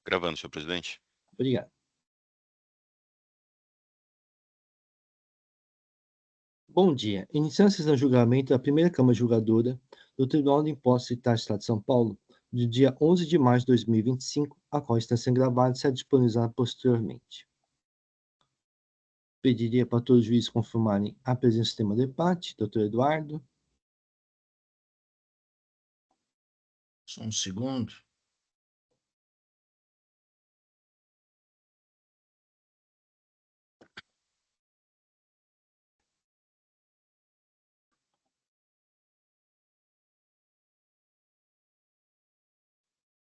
Gravando, senhor presidente. Obrigado. Bom dia. Iniciando a sessão de julgamento da primeira Câmara Julgadora do Tribunal de Impostos e Taxas do Estado de São Paulo, do dia 11 de março de 2025, a qual está sendo gravada e será disponibilizada posteriormente. Pediria para todos os juízes confirmarem a presença do sistema de debate. Doutor Eduardo. Só um segundo.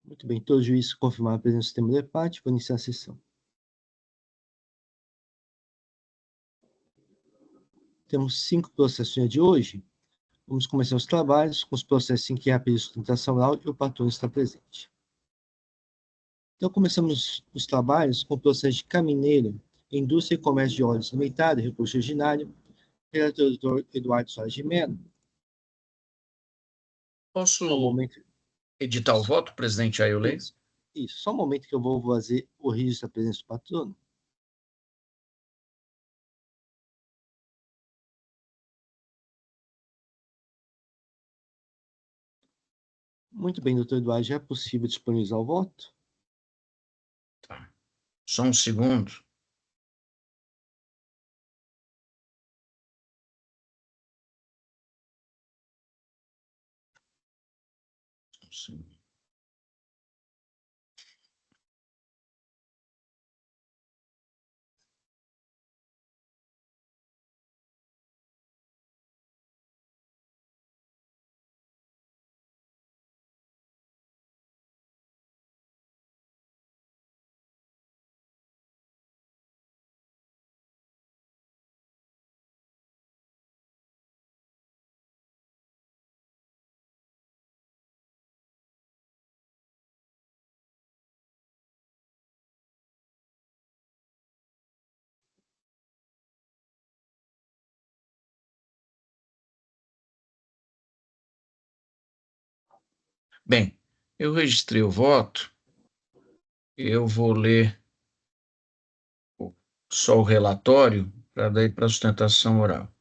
Muito bem, todos os juízes confirmaram a presença do sistema de debate. Vou iniciar a sessão. Temos 5 processos de hoje. Vamos começar os trabalhos com os processos em que há pedido de sustentação oral e o patrão está presente. Então, começamos os trabalhos com o processo de Camineiro, Indústria e Comércio de Óleos Limitado, recurso ordinário, relator Dr. Eduardo Soares de Mello. Posso momento... editar o voto, presidente Ailey? Isso, só um momento que eu vou fazer o registro da presença do patrono. Muito bem, doutor Eduardo, já é possível disponibilizar o voto? Tá. Só um segundo. Sim. Bem, eu registrei o voto. Eu vou ler só o relatório para daí para a sustentação oral.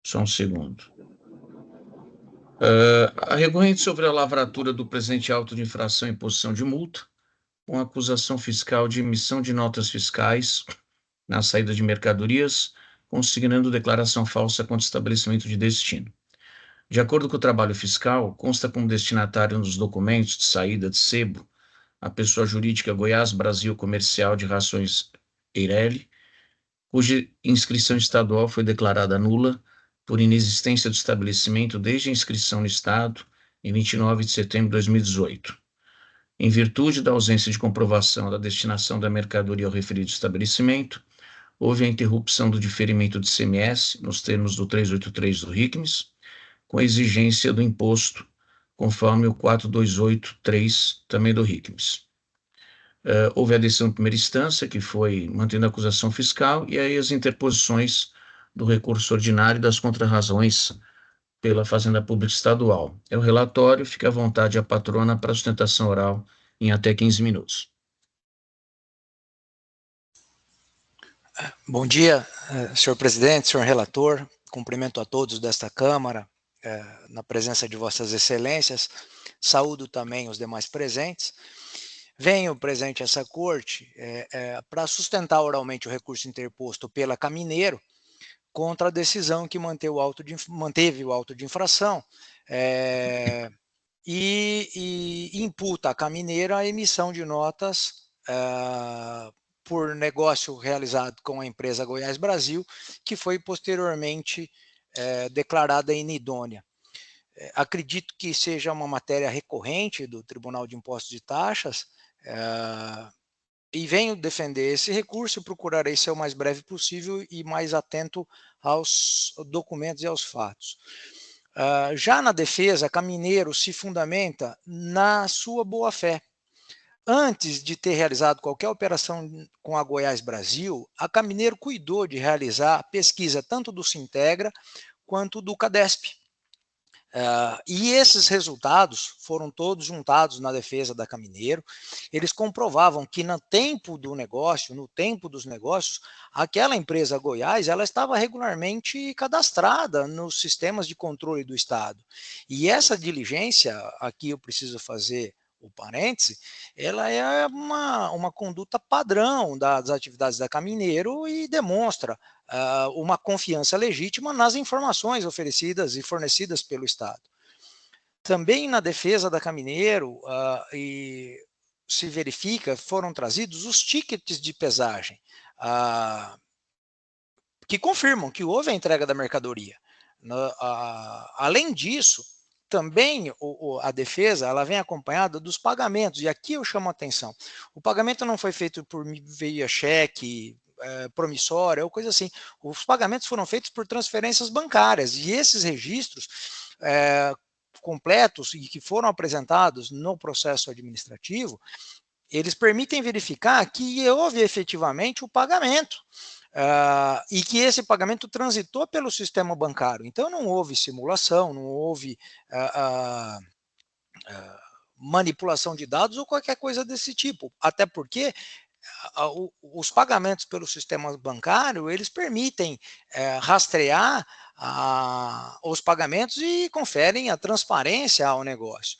Só um segundo. A recorrente sobre a lavratura do presente auto de infração e imposição de multa, com acusação fiscal de emissão de notas fiscais na saída de mercadorias, consignando declaração falsa contra estabelecimento de destino. De acordo com o trabalho fiscal, consta como destinatário nos documentos de saída de sebo a pessoa jurídica Goiás Brasil Comercial de Rações Eireli, cuja inscrição estadual foi declarada nula por inexistência do estabelecimento desde a inscrição no Estado em 29 de setembro de 2018. Em virtude da ausência de comprovação da destinação da mercadoria ao referido estabelecimento, houve a interrupção do diferimento de ICMS, nos termos do 383 do RICMES, com a exigência do imposto, conforme o 4283 também do RICMES. Houve a decisão de primeira instância, que foi mantendo a acusação fiscal, e aí as interposições do recurso ordinário e das contrarrazões pela Fazenda Pública Estadual. É o relatório, fica à vontade a patrona para sustentação oral em até 15 minutos. Bom dia, senhor presidente, senhor relator, cumprimento a todos desta Câmara, na presença de vossas excelências, saúdo também os demais presentes. Venho presente a essa corte para sustentar oralmente o recurso interposto pela Camineiro contra a decisão que manteve o auto de infração e imputa à Camineiro a emissão de notas por negócio realizado com a empresa Goiás Brasil, que foi posteriormente declarada inidônea. Acredito que seja uma matéria recorrente do Tribunal de Impostos e Taxas, e venho defender esse recurso, procurarei ser o mais breve possível e mais atento aos documentos e aos fatos. Já na defesa, a Camineiro se fundamenta na sua boa-fé. Antes de ter realizado qualquer operação com a Goiás Brasil, a Camineiro cuidou de realizar a pesquisa tanto do Sintegra quanto do Cadesp. E esses resultados foram todos juntados na defesa da Caminero. Eles comprovavam que no tempo dos negócios, aquela empresa Goiás, ela estava regularmente cadastrada nos sistemas de controle do Estado. E essa diligência, aqui eu preciso fazer o parêntese, ela é uma conduta padrão das atividades da Caminero e demonstra uma confiança legítima nas informações oferecidas e fornecidas pelo Estado. Também na defesa da Caminero, se verifica, foram trazidos os tickets de pesagem, que confirmam que houve a entrega da mercadoria. Além disso, também a defesa ela vem acompanhada dos pagamentos, e aqui eu chamo a atenção. O pagamento não foi feito por via cheque, promissória ou coisa assim. Os pagamentos foram feitos por transferências bancárias, e esses registros completos e que foram apresentados no processo administrativo, eles permitem verificar que houve efetivamente o pagamento. E que esse pagamento transitou pelo sistema bancário. Então, não houve simulação, não houve manipulação de dados ou qualquer coisa desse tipo. Até porque os pagamentos pelo sistema bancário, eles permitem rastrear os pagamentos e conferem a transparência ao negócio.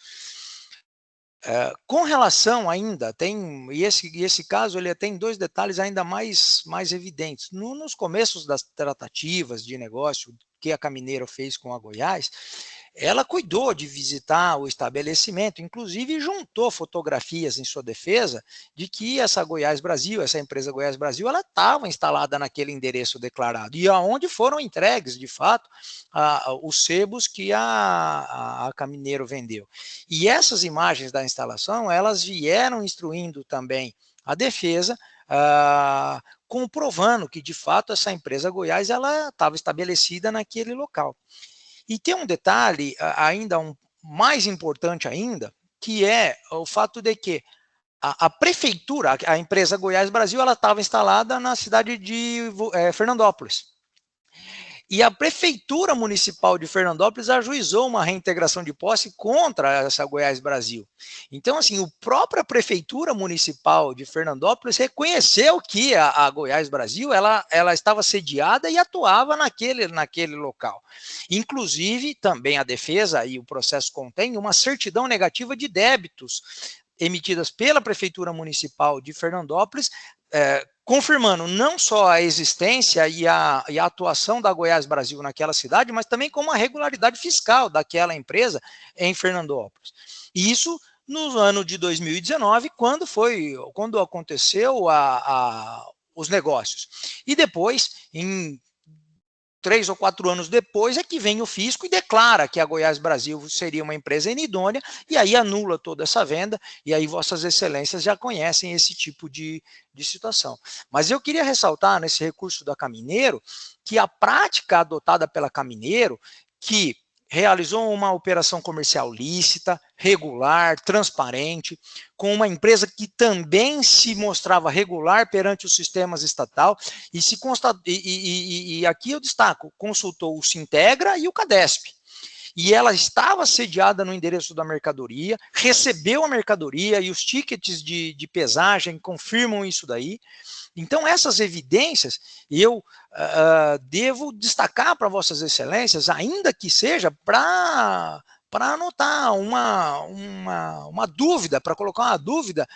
Com relação ainda, esse caso ele tem dois detalhes ainda mais evidentes. Nos começos das tratativas de negócio que a Caminero fez com a Goiás, ela cuidou de visitar o estabelecimento, inclusive juntou fotografias em sua defesa de que essa empresa Goiás Brasil, ela estava instalada naquele endereço declarado, e aonde foram entregues, de fato, os sebos que a Caminero vendeu. E essas imagens da instalação, elas vieram instruindo também a defesa, comprovando que, de fato, essa empresa Goiás ela estava estabelecida naquele local. E tem um detalhe ainda mais importante ainda, que é o fato de que a prefeitura, a empresa Goiás Brasil, ela estava instalada na cidade de Fernandópolis. E a Prefeitura Municipal de Fernandópolis ajuizou uma reintegração de posse contra essa Goiás Brasil. Então, assim, a própria Prefeitura Municipal de Fernandópolis reconheceu que a Goiás Brasil ela estava sediada e atuava naquele local. Inclusive, também a defesa e o processo contém uma certidão negativa de débitos emitidas pela Prefeitura Municipal de Fernandópolis, confirmando não só a existência e a atuação da Goiás Brasil naquela cidade, mas também como a regularidade fiscal daquela empresa em Fernandópolis. E isso no ano de 2019, quando aconteceu os negócios. E depois, em 3 ou 4 anos depois, é que vem o fisco e declara que a Goiás Brasil seria uma empresa inidônea, e aí anula toda essa venda, e aí vossas excelências já conhecem esse tipo de situação. Mas eu queria ressaltar nesse recurso da Caminero, que a prática adotada pela Caminero, que realizou uma operação comercial lícita, regular, transparente, com uma empresa que também se mostrava regular perante os sistemas estatal, e aqui eu destaco, consultou o Sintegra e o Cadesp. E ela estava sediada no endereço da mercadoria, recebeu a mercadoria e os tickets de pesagem confirmam isso daí. Então, essas evidências eu devo destacar para vossas excelências, ainda que seja para anotar uma dúvida, para colocar uma dúvida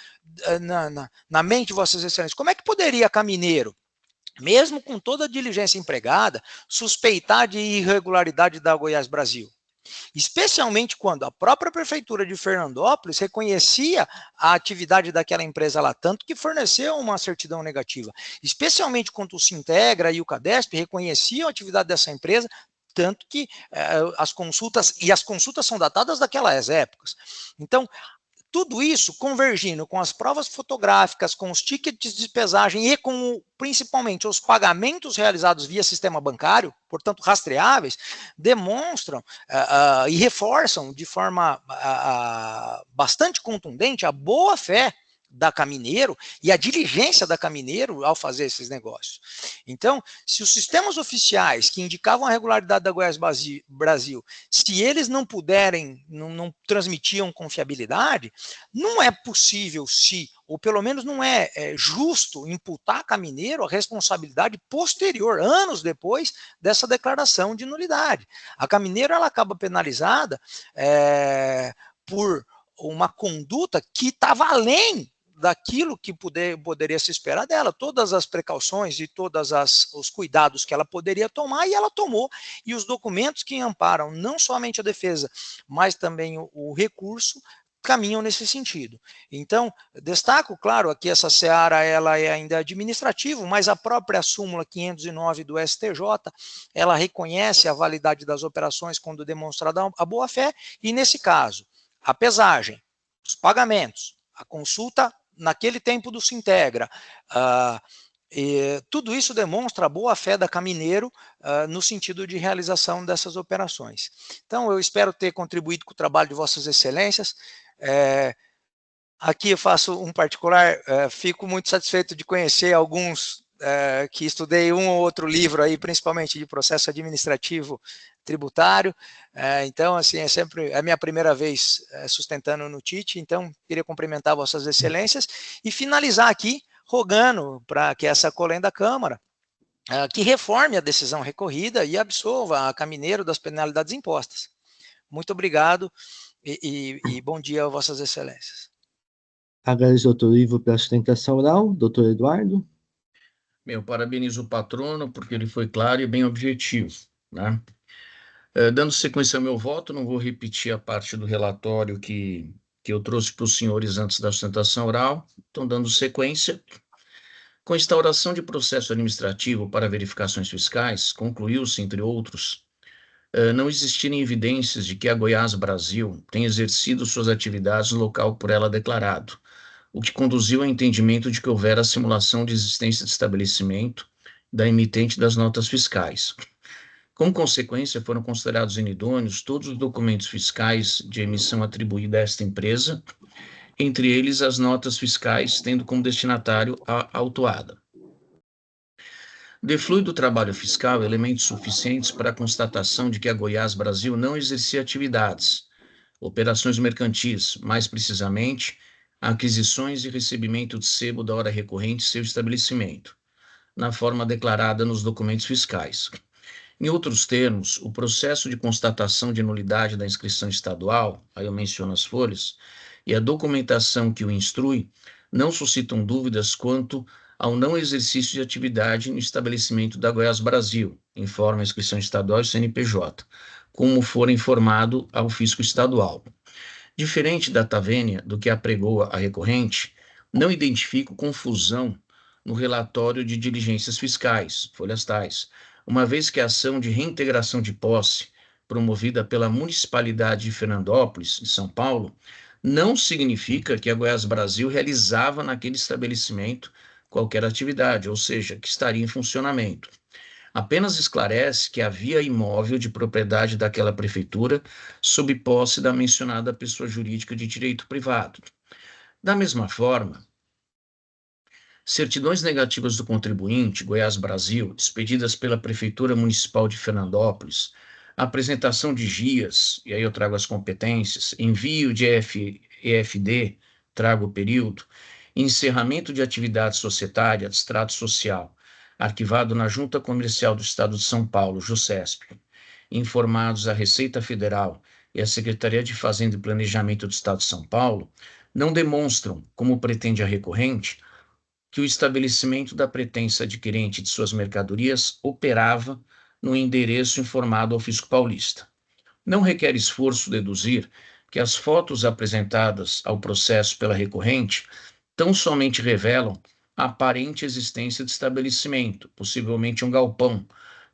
na mente de vossas excelências. Como é que poderia a Caminero, mesmo com toda a diligência empregada, suspeitar de irregularidade da Goiás Brasil? Especialmente quando a própria Prefeitura de Fernandópolis reconhecia a atividade daquela empresa lá, tanto que forneceu uma certidão negativa. Especialmente quando o Sintegra e o Cadesp reconheciam a atividade dessa empresa, tanto que as consultas são datadas daquelas épocas. Então, tudo isso convergindo com as provas fotográficas, com os tickets de pesagem e com, principalmente, os pagamentos realizados via sistema bancário, portanto, rastreáveis, demonstram e reforçam de forma bastante contundente a boa-fé da Caminero e a diligência da Caminero ao fazer esses negócios. Então, se os sistemas oficiais que indicavam a regularidade da Goiás Brasil, se eles não puderem, não transmitiam confiabilidade, não é possível ou pelo menos não é justo imputar a Caminero a responsabilidade posterior, anos depois dessa declaração de nulidade. A Caminero ela acaba penalizada por uma conduta que estava além daquilo que poderia se esperar dela, todas as precauções e todos os cuidados que ela poderia tomar, e ela tomou, e os documentos que amparam não somente a defesa, mas também o recurso, caminham nesse sentido. Então, destaco, claro, aqui essa seara ela é ainda administrativo, mas a própria súmula 509 do STJ, ela reconhece a validade das operações quando demonstrada a boa-fé, e nesse caso, a pesagem, os pagamentos, a consulta naquele tempo do Sintegra, tudo isso demonstra a boa-fé da Caminero no sentido de realização dessas operações. Então, eu espero ter contribuído com o trabalho de Vossas Excelências. Aqui eu faço um particular, fico muito satisfeito de conhecer alguns que estudei um ou outro livro aí, principalmente de processo administrativo tributário, então assim, é sempre a minha primeira vez sustentando no TIT, então queria cumprimentar Vossas Excelências e finalizar aqui rogando para que essa Colém da Câmara que reforme a decisão recorrida e absolva a Caminero das penalidades impostas. Muito obrigado e bom dia a Vossas Excelências. Agradeço ao doutor Ivo pela sustentação oral. Doutor Eduardo. Eu parabenizo o patrono, porque ele foi claro e bem objetivo, né? Dando sequência ao meu voto, não vou repetir a parte do relatório que eu trouxe para os senhores antes da sustentação oral. Então, dando sequência, com a instauração de processo administrativo para verificações fiscais, concluiu-se, entre outros, não existirem evidências de que a Goiás Brasil tenha exercido suas atividades no local por ela declarado, o que conduziu ao entendimento de que houvera simulação de existência de estabelecimento da emitente das notas fiscais. Como consequência, foram considerados inidôneos todos os documentos fiscais de emissão atribuída a esta empresa, entre eles as notas fiscais, tendo como destinatário a autuada. Deflui do trabalho fiscal elementos suficientes para a constatação de que a Goiás Brasil não exercia atividades, operações mercantis, mais precisamente, aquisições e recebimento de sebo da hora recorrente seu estabelecimento, na forma declarada nos documentos fiscais. Em outros termos, o processo de constatação de nulidade da inscrição estadual, aí eu menciono as folhas, e a documentação que o instrui, não suscitam dúvidas quanto ao não exercício de atividade no estabelecimento da Goiás Brasil, informa a inscrição estadual e CNPJ, como for informado ao fisco estadual. Diferente da Tavênia, do que apregoa a recorrente, não identifico confusão no relatório de diligências fiscais, folhas tais, uma vez que a ação de reintegração de posse, promovida pela Municipalidade de Fernandópolis, em São Paulo, não significa que a Goiás Brasil realizava naquele estabelecimento qualquer atividade, ou seja, que estaria em funcionamento. Apenas esclarece que havia imóvel de propriedade daquela prefeitura sob posse da mencionada pessoa jurídica de direito privado. Da mesma forma, certidões negativas do contribuinte, Goiás Brasil, expedidas pela Prefeitura Municipal de Fernandópolis, apresentação de GIAs, e aí eu trago as competências, envio de EFD, trago o período, encerramento de atividade societária, extrato social, arquivado na Junta Comercial do Estado de São Paulo, JUSESP, informados à Receita Federal e à Secretaria de Fazenda e Planejamento do Estado de São Paulo, não demonstram, como pretende a recorrente, que o estabelecimento da pretensa adquirente de suas mercadorias operava no endereço informado ao fisco paulista. Não requer esforço deduzir que as fotos apresentadas ao processo pela recorrente tão somente revelam a aparente existência de estabelecimento, possivelmente um galpão,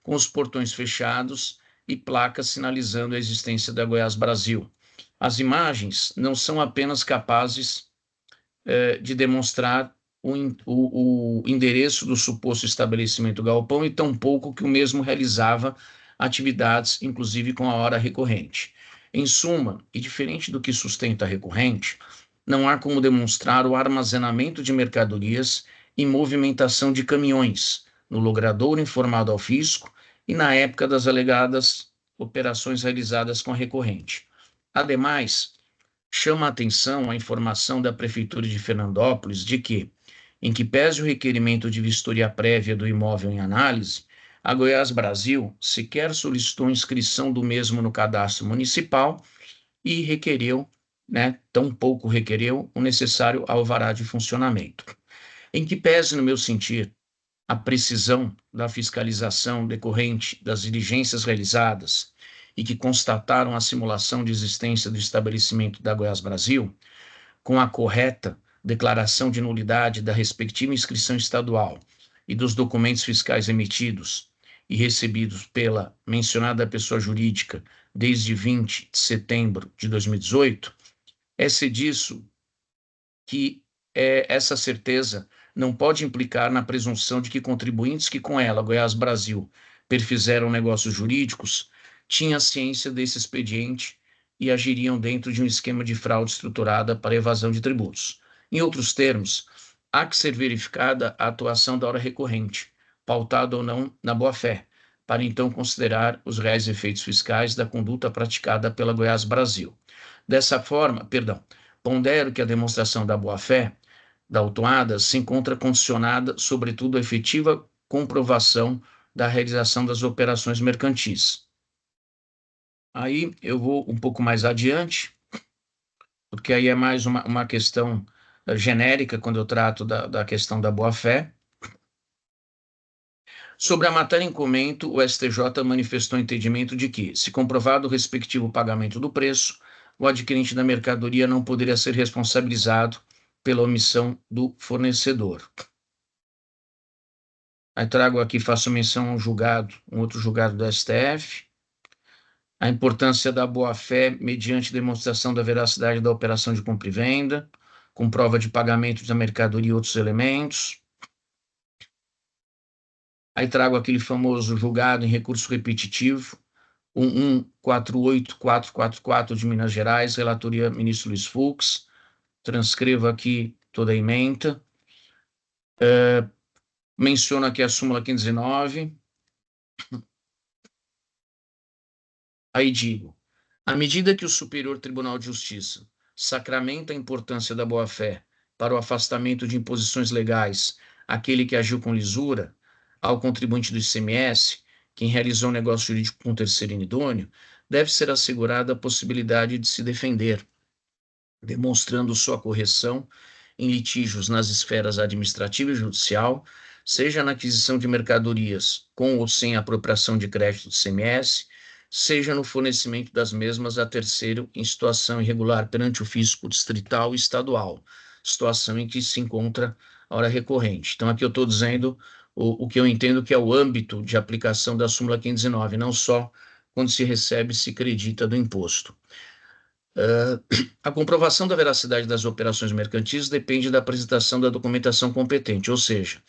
com os portões fechados e placas sinalizando a existência da Goiás Brasil. As imagens não são apenas capazes de demonstrar o endereço do suposto estabelecimento galpão e tampouco que o mesmo realizava atividades, inclusive com a hora recorrente. Em suma, e diferente do que sustenta a recorrente, não há como demonstrar o armazenamento de mercadorias e movimentação de caminhões no logradouro informado ao fisco e na época das alegadas operações realizadas com a recorrente. Ademais, chama a atenção a informação da Prefeitura de Fernandópolis de que, em que pese o requerimento de vistoria prévia do imóvel em análise, a Goiás Brasil sequer solicitou inscrição do mesmo no cadastro municipal e requereu, tampouco requereu o necessário alvará de funcionamento. Em que pese, no meu sentir, a precisão da fiscalização decorrente das diligências realizadas e que constataram a simulação de existência do estabelecimento da Goiás Brasil, com a correta declaração de nulidade da respectiva inscrição estadual e dos documentos fiscais emitidos e recebidos pela mencionada pessoa jurídica desde 20 de setembro de 2018, é-se disso que essa certeza não pode implicar na presunção de que contribuintes que com ela, Goiás Brasil, perfizeram negócios jurídicos, tinham ciência desse expediente e agiriam dentro de um esquema de fraude estruturada para evasão de tributos. Em outros termos, há que ser verificada a atuação da hora recorrente, pautada ou não na boa-fé, para então considerar os reais efeitos fiscais da conduta praticada pela Goiás Brasil. Dessa forma, pondero que a demonstração da boa-fé da autuada se encontra condicionada, sobretudo, à efetiva comprovação da realização das operações mercantis. Aí eu vou um pouco mais adiante, porque aí é mais uma questão genérica, quando eu trato da questão da boa-fé. Sobre a matéria em comento, o STJ manifestou entendimento de que, se comprovado o respectivo pagamento do preço, o adquirente da mercadoria não poderia ser responsabilizado pela omissão do fornecedor. Aí trago aqui, faço menção a um outro julgado do STF, a importância da boa-fé mediante demonstração da veracidade da operação de compra e venda, com prova de pagamento da mercadoria e outros elementos. Aí trago aquele famoso julgado em recurso repetitivo, 1148444 de Minas Gerais, relatoria ministro Luiz Fux. Transcrevo aqui toda a ementa. Menciono aqui a súmula 509. Aí digo, à medida que o Superior Tribunal de Justiça sacramenta a importância da boa-fé para o afastamento de imposições legais àquele que agiu com lisura, ao contribuinte do ICMS, quem realizou um negócio jurídico com terceiro inidôneo, deve ser assegurada a possibilidade de se defender, demonstrando sua correção em litígios nas esferas administrativa e judicial, seja na aquisição de mercadorias com ou sem apropriação de crédito do ICMS, seja no fornecimento das mesmas a terceiro em situação irregular perante o fisco distrital e estadual, situação em que se encontra a hora recorrente. Então, aqui eu estou dizendo o que eu entendo que é o âmbito de aplicação da súmula 509, não só quando se recebe e se acredita do imposto. A comprovação da veracidade das operações mercantis depende da apresentação da documentação competente, ou seja,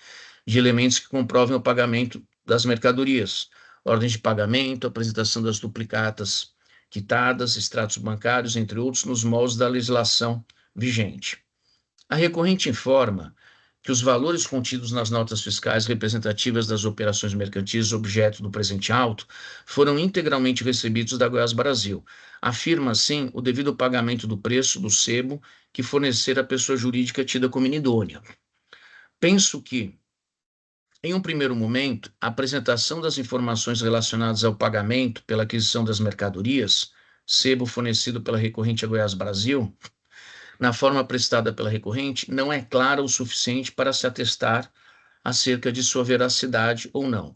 de elementos que comprovem o pagamento das mercadorias, ordens de pagamento, apresentação das duplicatas quitadas, extratos bancários, entre outros, nos moldes da legislação vigente. A recorrente informa que os valores contidos nas notas fiscais representativas das operações mercantis objeto do presente auto foram integralmente recebidos da Goiás Brasil. Afirma, assim, o devido pagamento do preço do sebo que fornecer a pessoa jurídica tida como inidônea. Penso que, em um primeiro momento, a apresentação das informações relacionadas ao pagamento pela aquisição das mercadorias, sebo fornecido pela recorrente a Goiás Brasil, na forma prestada pela recorrente, não é clara o suficiente para se atestar acerca de sua veracidade ou não.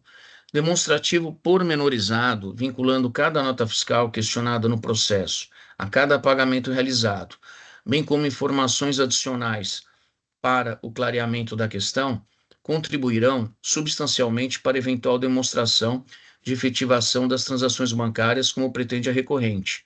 Demonstrativo pormenorizado, vinculando cada nota fiscal questionada no processo a cada pagamento realizado, bem como informações adicionais para o clareamento da questão, contribuirão substancialmente para eventual demonstração de efetivação das transações bancárias, como pretende a recorrente.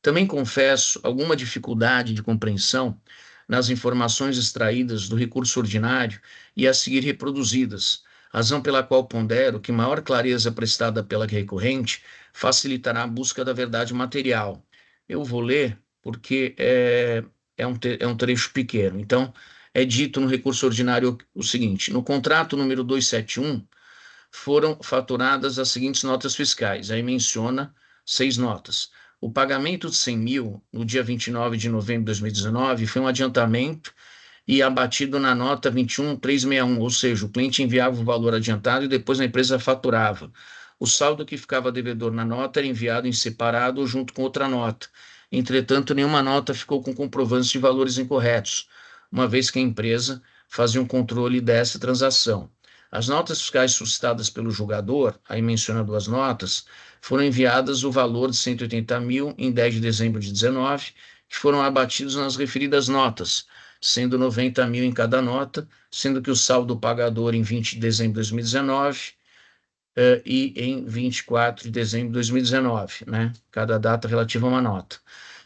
Também confesso alguma dificuldade de compreensão nas informações extraídas do recurso ordinário e a seguir reproduzidas, razão pela qual pondero que maior clareza prestada pela recorrente facilitará a busca da verdade material. Eu vou ler porque é é um trecho pequeno. Então, é dito no recurso ordinário o seguinte: no contrato número 271, foram faturadas as seguintes notas fiscais. Aí menciona 6 notas. O pagamento de 100 mil, no dia 29 de novembro de 2019, foi um adiantamento e abatido na nota 21361, ou seja, o cliente enviava o valor adiantado e depois a empresa faturava. O saldo que ficava devedor na nota era enviado em separado ou junto com outra nota. Entretanto, nenhuma nota ficou com comprovantes de valores incorretos, uma vez que a empresa fazia um controle dessa transação. As notas fiscais suscitadas pelo julgador, aí menciona 2 notas, foram enviadas o valor de 180 mil em 10 de dezembro de 19, que foram abatidos nas referidas notas, sendo 90 mil em cada nota, sendo que o saldo pagador em 20 de dezembro de 2019 e em 24 de dezembro de 2019, né? Cada data relativa a uma nota.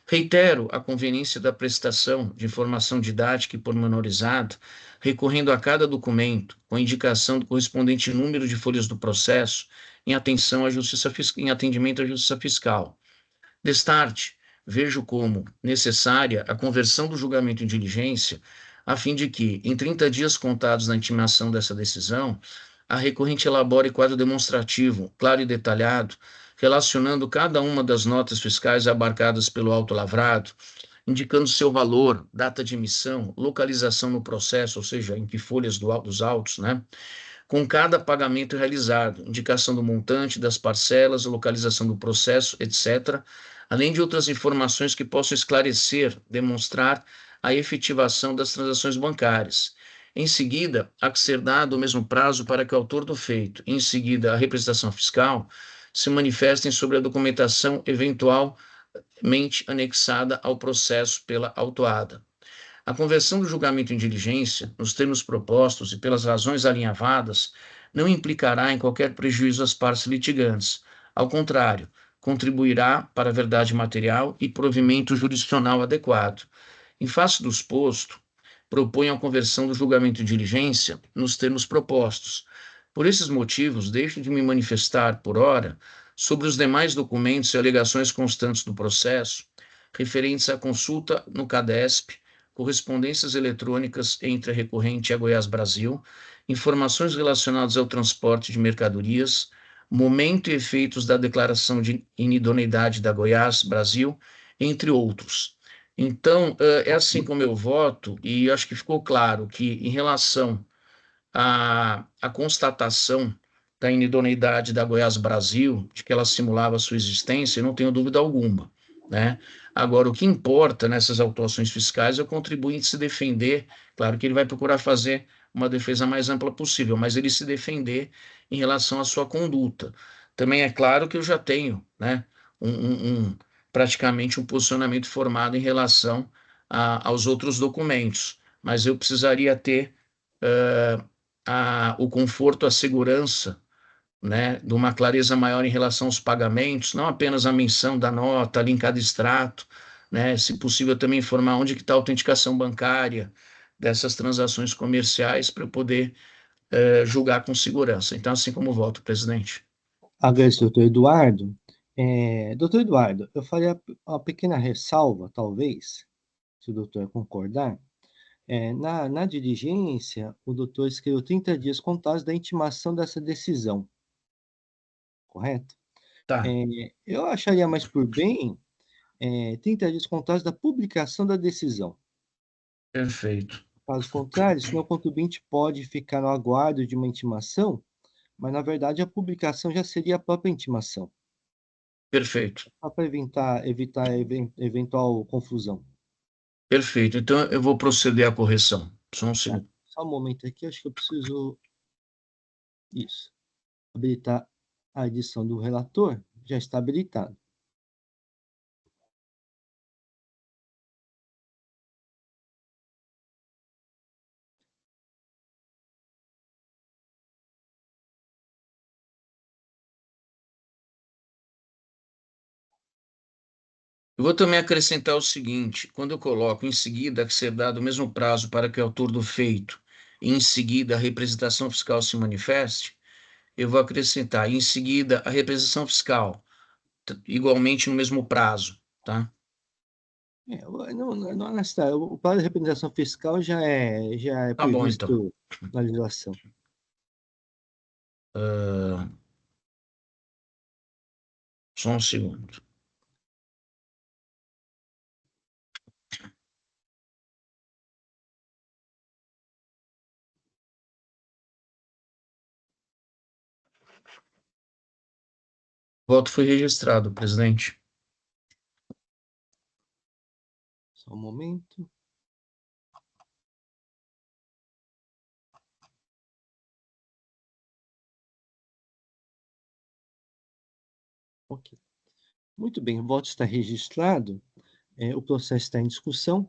Reitero a conveniência da prestação de informação didática e pormenorizada, recorrendo a cada documento, com indicação do correspondente número de folhas do processo, em em atendimento à Justiça Fiscal. Destarte, vejo como necessária a conversão do julgamento em diligência, a fim de que, em 30 dias contados na intimação dessa decisão, a recorrente elabore quadro demonstrativo, claro e detalhado, relacionando cada uma das notas fiscais abarcadas pelo auto lavrado, indicando seu valor, data de emissão, localização no processo, ou seja, em que folhas dos autos, né? Com cada pagamento realizado, indicação do montante, das parcelas, localização do processo, etc., além de outras informações que possam esclarecer, demonstrar a efetivação das transações bancárias. Em seguida, há que ser dado o mesmo prazo para que o autor do feito, em seguida a representação fiscal, se manifestem sobre a documentação eventualmente anexada ao processo pela autuada. A conversão do julgamento em diligência, nos termos propostos e pelas razões alinhavadas, não implicará em qualquer prejuízo às partes litigantes. Ao contrário, contribuirá para a verdade material e provimento jurisdicional adequado. Em face do exposto, proponho a conversão do julgamento em diligência nos termos propostos. Por esses motivos, deixo de me manifestar, por ora, sobre os demais documentos e alegações constantes do processo, referentes à consulta no CADESP, correspondências eletrônicas entre a recorrente e a Goiás Brasil, informações relacionadas ao transporte de mercadorias, momento e efeitos da declaração de inidoneidade da Goiás Brasil, entre outros. Então, é assim como eu voto, e acho que ficou claro que, em relação à constatação da inidoneidade da Goiás Brasil, de que ela simulava a sua existência, eu não tenho dúvida alguma, né? Agora, o que importa nessas autuações fiscais é o contribuinte se defender. Claro que ele vai procurar fazer uma defesa mais ampla possível, mas ele se defender em relação à sua conduta. Também é claro que eu já tenho, né, praticamente um posicionamento formado em relação aos outros documentos, mas eu precisaria ter o conforto, a segurança, né, de uma clareza maior em relação aos pagamentos, não apenas a menção da nota ali em cada extrato, né, se possível também informar onde que está a autenticação bancária dessas transações comerciais para eu poder julgar com segurança. Então, assim como voto, presidente. Agradeço, doutor Eduardo. Doutor Eduardo, eu faria uma pequena ressalva, talvez, se o doutor concordar. Na diligência, o doutor escreveu 30 dias contados da intimação dessa decisão, correto? Tá, Eu acharia mais por bem 30 dias contados da publicação da decisão. perfeito, Caso contrário, senão o contribuinte pode ficar no aguardo de uma intimação, mas na verdade a publicação já seria a própria intimação, perfeito, só para evitar eventual confusão. perfeito. Então, eu vou proceder à correção. Só um Tá? segundo. Só um momento aqui, acho que eu preciso isso, habilitar a edição do relator, já está habilitado. Eu vou também acrescentar o seguinte: quando eu coloco em seguida que ser dado o mesmo prazo para que o autor do feito e em seguida a representação fiscal se manifeste, eu vou acrescentar em seguida a representação fiscal, igualmente no mesmo prazo, tá? Não é necessário. O plano de representação fiscal já é Tá bom, então. previsto na legislação. Só um segundo. O voto foi registrado, presidente. Só um momento. Ok. Muito bem, o voto está registrado. O processo está em discussão.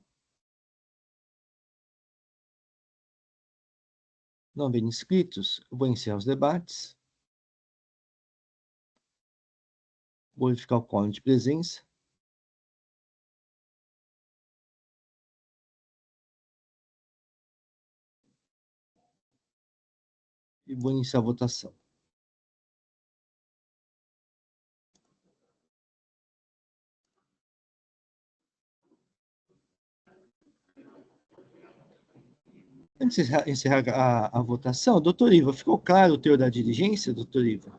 Não havendo inscritos, eu vou encerrar os debates. Vou verificar o quórum de presença. E vou iniciar a votação. Antes de encerrar a votação, doutor Ivo, ficou claro o teor da diligência, doutor Ivo?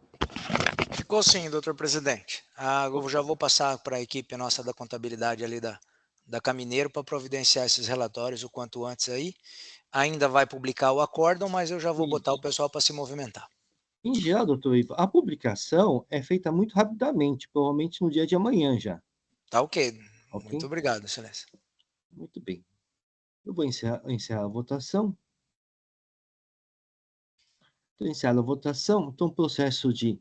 Ficou sim, doutor presidente. Eu já vou passar para a equipe nossa da contabilidade ali da Camineiro para providenciar esses relatórios o quanto antes aí. Ainda vai publicar o acórdão, mas eu já vou botar o pessoal para se movimentar. Em geral, doutor Ivo, a publicação é feita muito rapidamente, provavelmente no dia de amanhã já. Tá ok. Ok? Muito obrigado, excelência. Muito bem. Eu vou encerrar a votação. Então, encerrada a votação, então o processo de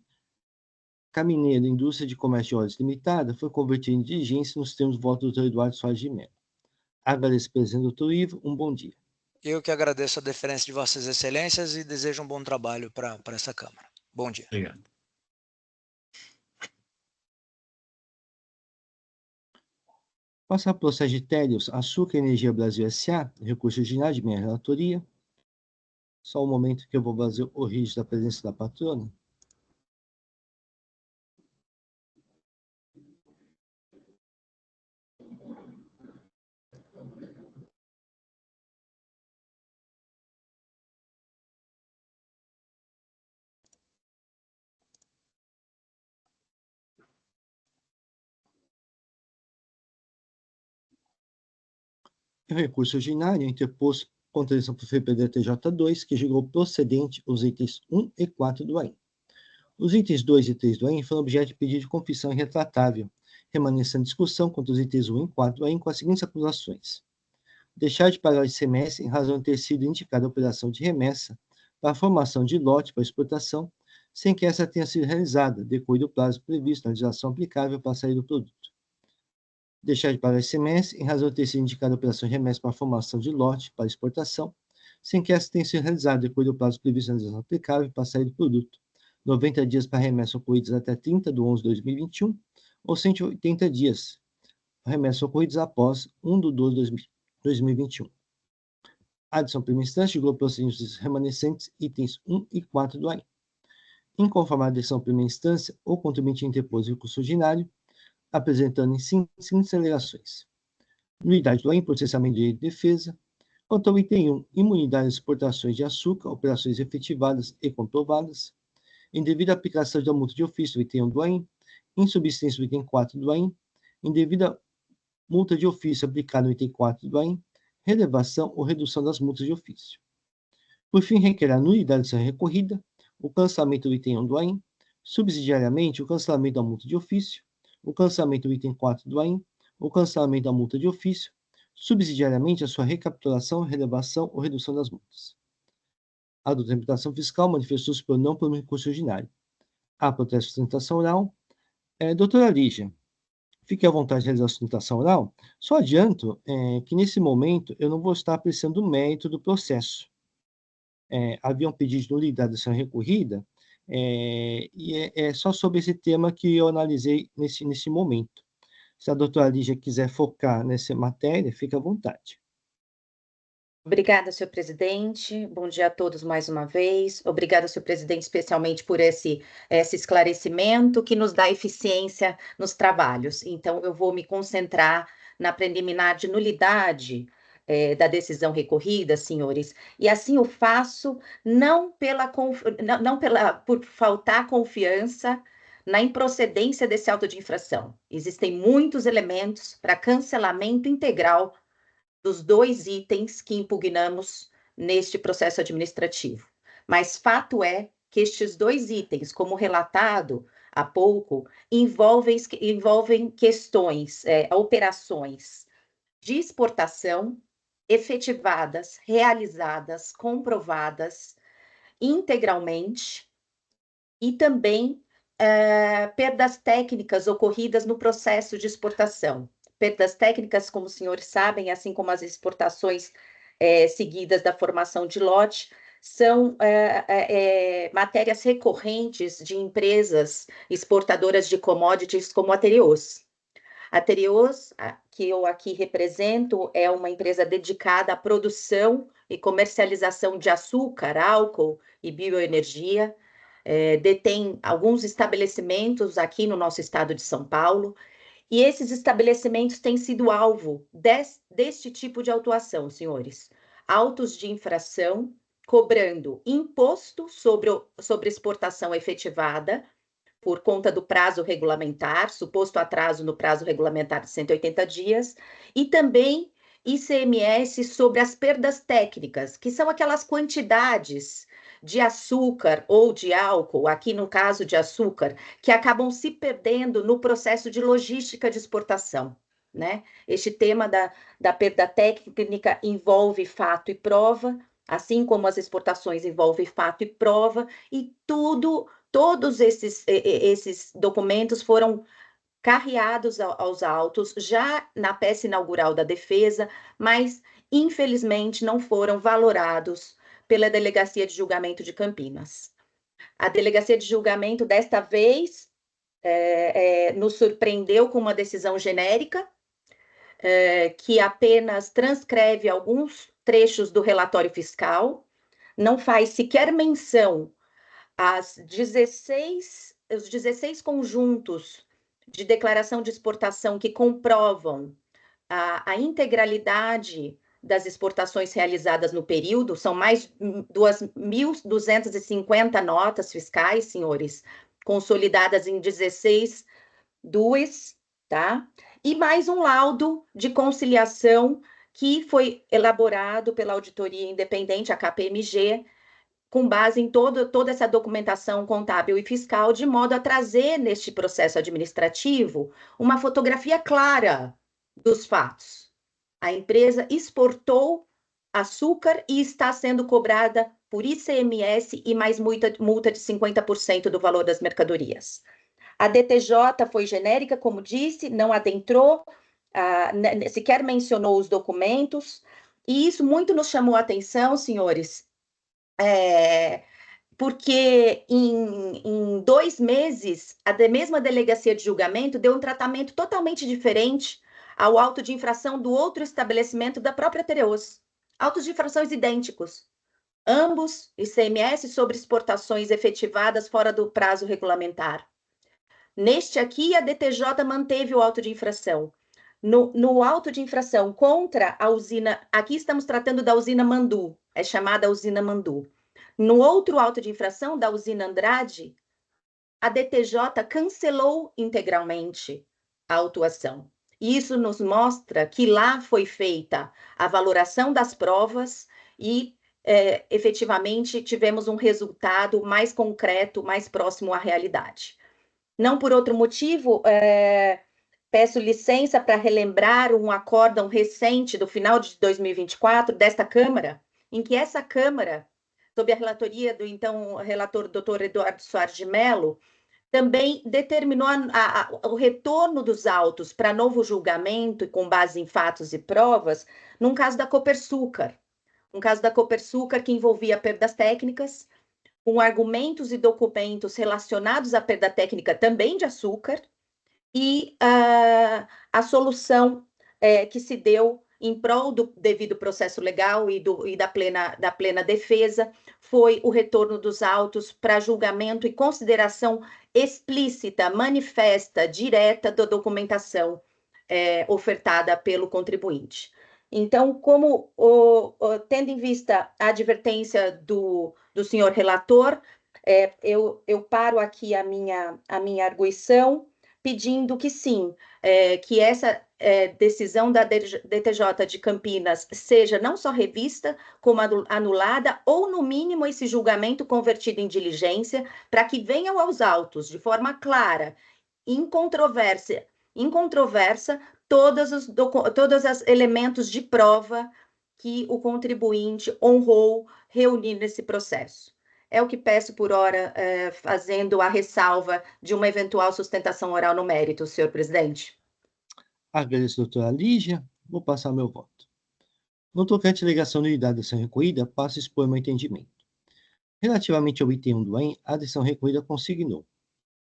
Camineiro Indústria de Comércio de Óleos Limitada foi convertido em diligência nos termos do voto do doutor Eduardo Soares de Mello. Agradeço, presidente doutor Ivo. Um bom dia. Eu que agradeço a deferência de vossas excelências e desejo um bom trabalho para essa Câmara. Bom dia. Obrigado. Passar para o processo de Télios, Açúcar Energia Brasil S.A., recurso originário de minha relatoria. Só um momento que eu vou fazer o registro da presença da patrona. O recurso originário interposto contra a decisão por FPD-TJ2, que julgou procedente os itens 1 e 4 do AIM. Os itens 2 e 3 do AIM foram objeto de pedido de confissão irretratável, remanescendo discussão contra os itens 1 e 4 do AIM com as seguintes acusações: deixar de pagar o ICMS em razão de ter sido indicada a operação de remessa para a formação de lote para exportação, sem que essa tenha sido realizada, decorrido o prazo previsto na legislação aplicável para a saída do produto. Deixar de pagar o ICMS em razão de ter sido indicada a operação de remessa para a formação de lote para exportação, sem que essa tenha sido realizada, decorrido do prazo previsto na legislação aplicável para a saída do produto. 90 dias para remessa ocorridos até 30 de 11 de 2021, ou 180 dias para remessa ocorridos após 1 de 12 de 2021. A adição primeira instância julgou procedimentos remanescentes itens 1 e 4 do AIM. Inconformada a decisão primeira instância, o contribuinte interpôs recurso ordinário, apresentando em seguintes alegações: nulidade do AIM, processamento de direito de defesa. Quanto ao item 1, imunidade das exportações de açúcar, operações efetivadas e comprovadas. Indevida aplicação da multa de ofício do item 1 do AIM. Insubsistência do item 4 do AIM. Indevida multa de ofício aplicada no item 4 do AIM. Relevação ou redução das multas de ofício. Por fim, requer a nulidade de ação recorrida, o cancelamento do item 1 do AIM, subsidiariamente, o cancelamento da multa de ofício, o cancelamento do item 4 do AIM, o cancelamento da multa de ofício, subsidiariamente a sua recapitulação, relevação ou redução das multas. A do tramitação fiscal manifestou-se por não por um recurso ordinário. A protesto de sustentação oral. Doutora Lígia, fique à vontade de realizar a sustentação oral. Só adianto que, nesse momento, eu não vou estar apreciando o mérito do processo. Havia um pedido de nulidade da ação recorrida, e é só sobre esse tema que eu analisei nesse momento. Se a doutora Lígia quiser focar nessa matéria, fique à vontade. Obrigada, senhor presidente. Bom dia a todos mais uma vez. Obrigada, senhor presidente, especialmente por esse esclarecimento que nos dá eficiência nos trabalhos. Então, eu vou me concentrar na preliminar de nulidade da decisão recorrida, senhores, e assim o faço não por faltar confiança na improcedência desse auto de infração. Existem muitos elementos para cancelamento integral dos 2 itens que impugnamos neste processo administrativo. Mas fato é que estes 2 itens, como relatado há pouco, envolvem questões, operações de exportação efetivadas, realizadas, comprovadas integralmente, e também perdas técnicas ocorridas no processo de exportação. Perdas técnicas, como os senhores sabem, assim como as exportações seguidas da formação de lote, são matérias recorrentes de empresas exportadoras de commodities como a Tereos. A Tereos, que eu aqui represento, é uma empresa dedicada à produção e comercialização de açúcar, álcool e bioenergia. Detém alguns estabelecimentos aqui no nosso estado de São Paulo, e esses estabelecimentos têm sido alvo deste tipo de autuação, senhores. Autos de infração, cobrando imposto sobre exportação efetivada, por conta do prazo regulamentar, suposto atraso no prazo regulamentar de 180 dias, e também ICMS sobre as perdas técnicas, que são aquelas quantidades de açúcar ou de álcool, aqui no caso de açúcar, que acabam se perdendo no processo de logística de exportação, né? Este tema da perda técnica envolve fato e prova, assim como as exportações envolvem fato e prova, e todos esses documentos foram carreados aos autos já na peça inaugural da defesa, mas infelizmente não foram valorados pela Delegacia de Julgamento de Campinas. A Delegacia de Julgamento, desta vez, nos surpreendeu com uma decisão genérica, que apenas transcreve alguns trechos do relatório fiscal, não faz sequer menção os 16 conjuntos de declaração de exportação que comprovam a integralidade das exportações realizadas no período. São mais 2.250 notas fiscais, senhores, consolidadas em 16 DUEs, tá? E mais um laudo de conciliação que foi elaborado pela auditoria independente, a KPMG, com base em toda essa documentação contábil e fiscal, de modo a trazer neste processo administrativo uma fotografia clara dos fatos. A empresa exportou açúcar e está sendo cobrada por ICMS e mais multa de 50% do valor das mercadorias. A DTJ foi genérica, como disse, não adentrou, sequer mencionou os documentos, e isso muito nos chamou a atenção, senhores, porque em 2 meses, a mesma Delegacia de Julgamento deu um tratamento totalmente diferente ao auto de infração do outro estabelecimento da própria Tereos. Autos de infrações idênticos, ambos ICMS sobre exportações efetivadas fora do prazo regulamentar. Neste aqui, a DTJ manteve o auto de infração. No auto de infração contra a usina, aqui estamos tratando da usina Mandu, é chamada usina Mandu. No outro auto de infração, da usina Andrade, a DTJ cancelou integralmente a autuação. Isso nos mostra que lá foi feita a valoração das provas e, efetivamente, tivemos um resultado mais concreto, mais próximo à realidade. Não por outro motivo, peço licença para relembrar um acórdão recente do final de 2024 desta Câmara, em que essa Câmara, sob a relatoria do então relator Dr. Eduardo Soares de Mello, também determinou o retorno dos autos para novo julgamento e com base em fatos e provas, num caso da Copersucar. Um caso da Copersucar que envolvia perdas técnicas, com argumentos e documentos relacionados à perda técnica também de açúcar, e a solução que se deu em prol do devido processo legal e da plena defesa foi o retorno dos autos para julgamento e consideração explícita, manifesta, direta da documentação ofertada pelo contribuinte. Então, tendo em vista a advertência do senhor relator, eu paro aqui a minha arguição, pedindo que sim, que essa decisão da DTJ de Campinas seja não só revista, como anulada, ou, no mínimo, esse julgamento convertido em diligência, para que venham aos autos, de forma clara, incontroversa, todos os elementos de prova que o contribuinte honrou reunir nesse processo. É o que peço por hora, fazendo a ressalva de uma eventual sustentação oral no mérito, senhor presidente. Agradeço, doutora Lígia. Vou passar meu voto. No tocante à alegação de nulidade da decisão recorrida, passo a expor meu entendimento. Relativamente ao item 1 do AIM, a decisão recorrida consignou.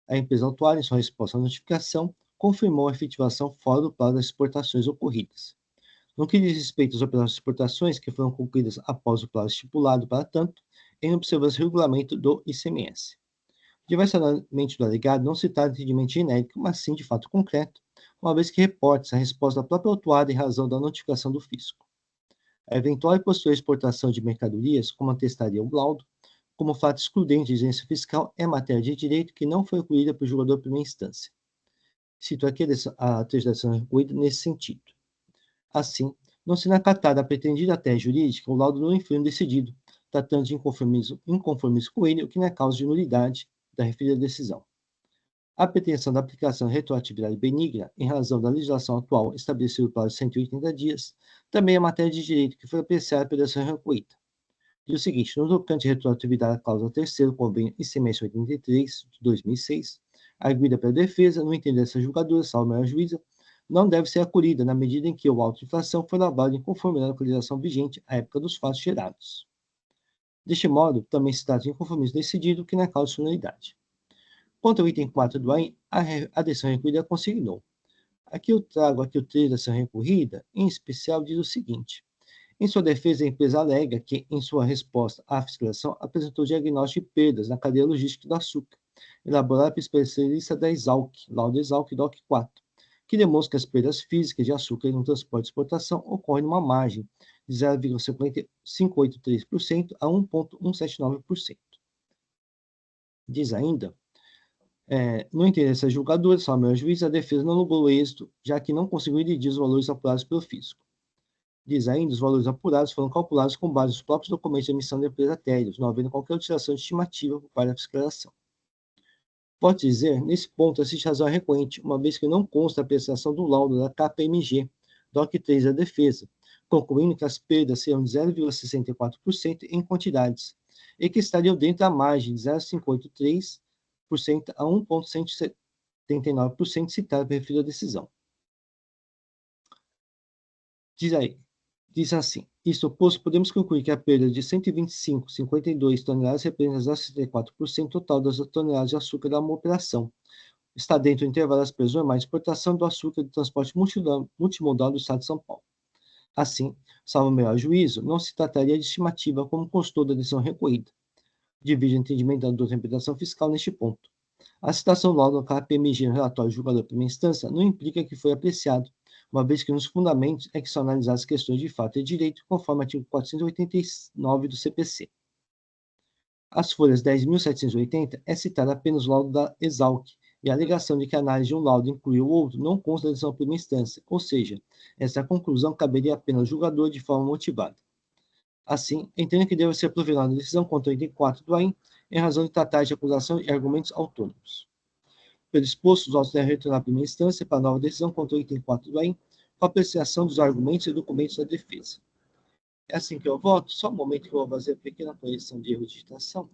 A empresa autuada, em sua resposta à notificação, confirmou a efetivação fora do prazo das exportações ocorridas. No que diz respeito às operações de exportações que foram concluídas após o prazo estipulado para tanto, em observância ao regulamento do ICMS. Diversamente do alegado, não se trata de entendimento genérico, mas sim de fato concreto, uma vez que reporta-se a resposta da própria autuada em razão da notificação do fisco. A eventual e posterior exportação de mercadorias, como atestaria o laudo, como fato excludente de exigência fiscal, é matéria de direito que não foi ocorrida pelo julgador de primeira instância. Cito aqui a legislação recorrida nesse sentido. Assim, não sendo acatada a pretendida tese jurídica, o laudo não influi no decidido, tratando de inconformismo com ele, o que não é causa de nulidade da referida decisão. A pretensão da aplicação de retroatividade benigna, em razão da legislação atual estabelecida no prazo de 180 dias, também é matéria de direito que foi apreciada pela decisão recorrida. Diz o seguinte: no tocante de retroatividade da cláusula terceira do convênio ICMS 83, de 2006, arguida pela defesa, no entender dessa julgadora, salvo melhor juíza, não deve ser acolhida na medida em que o auto de infração foi lavado em conformidade com a legislação vigente à época dos fatos gerados. Deste modo, também se trata de inconformismo decidido que não é causa de nulidade. Quanto ao item 4 do AIM, a decisão recorrida consignou. Aqui eu trago aqui o trecho da decisão recorrida, em especial diz o seguinte: em sua defesa, a empresa alega que, em sua resposta à fiscalização, apresentou diagnóstico de perdas na cadeia logística do açúcar, elaborado pelo especialista da Exalc, laudo Exalc DOC 4, que demonstra que as perdas físicas de açúcar no transporte e exportação ocorrem numa margem de 0,583% a 1,179%. Diz ainda, no interesse da julgadora, salvo melhor juízo, a defesa não logrou êxito, já que não conseguiu dividir os valores apurados pelo fisco. Diz ainda, os valores apurados foram calculados com base nos próprios documentos de emissão da empresa Térios, não havendo qualquer utilização de estimativa por parte da fiscalização. Pode dizer, nesse ponto, existe razão recorrente, uma vez que não consta a apreciação do laudo da KPMG, DOC 3 da defesa, concluindo que as perdas seriam de 0,64% em quantidades, e que estariam dentro da margem de 0,583% a 1,179% citada pela referida decisão. Diz assim: isto posto, podemos concluir que a perda de 125,52 toneladas representa 0,64% total das toneladas de açúcar da uma operação. Está dentro do intervalo das perdas normais de exportação do açúcar do transporte multimodal do Estado de São Paulo. Assim, salvo o melhor juízo, não se trataria de estimativa como constou da decisão recorrida. Divide o entendimento da doutora interpretação fiscal neste ponto. A citação do laudo do KPMG no relatório julgador de primeira instância não implica que foi apreciado, uma vez que nos fundamentos é que são analisadas questões de fato e direito, conforme o artigo 489 do CPC. As folhas 10.780 é citada apenas o laudo da Exalc, e a alegação de que a análise de um laudo inclui o outro não consta da decisão de primeira instância, ou seja, essa conclusão caberia apenas ao julgador de forma motivada. Assim, entendo que deve ser provelada a decisão contra o item 4 do AIM, em razão de tratar de acusação e argumentos autônomos. Pelo exposto, os autos devem retornar à primeira instância para a nova decisão contra o item 4 do AIM, com apreciação dos argumentos e documentos da defesa. É assim que eu voto. Só um momento que eu vou fazer uma pequena correção de erro de digitação.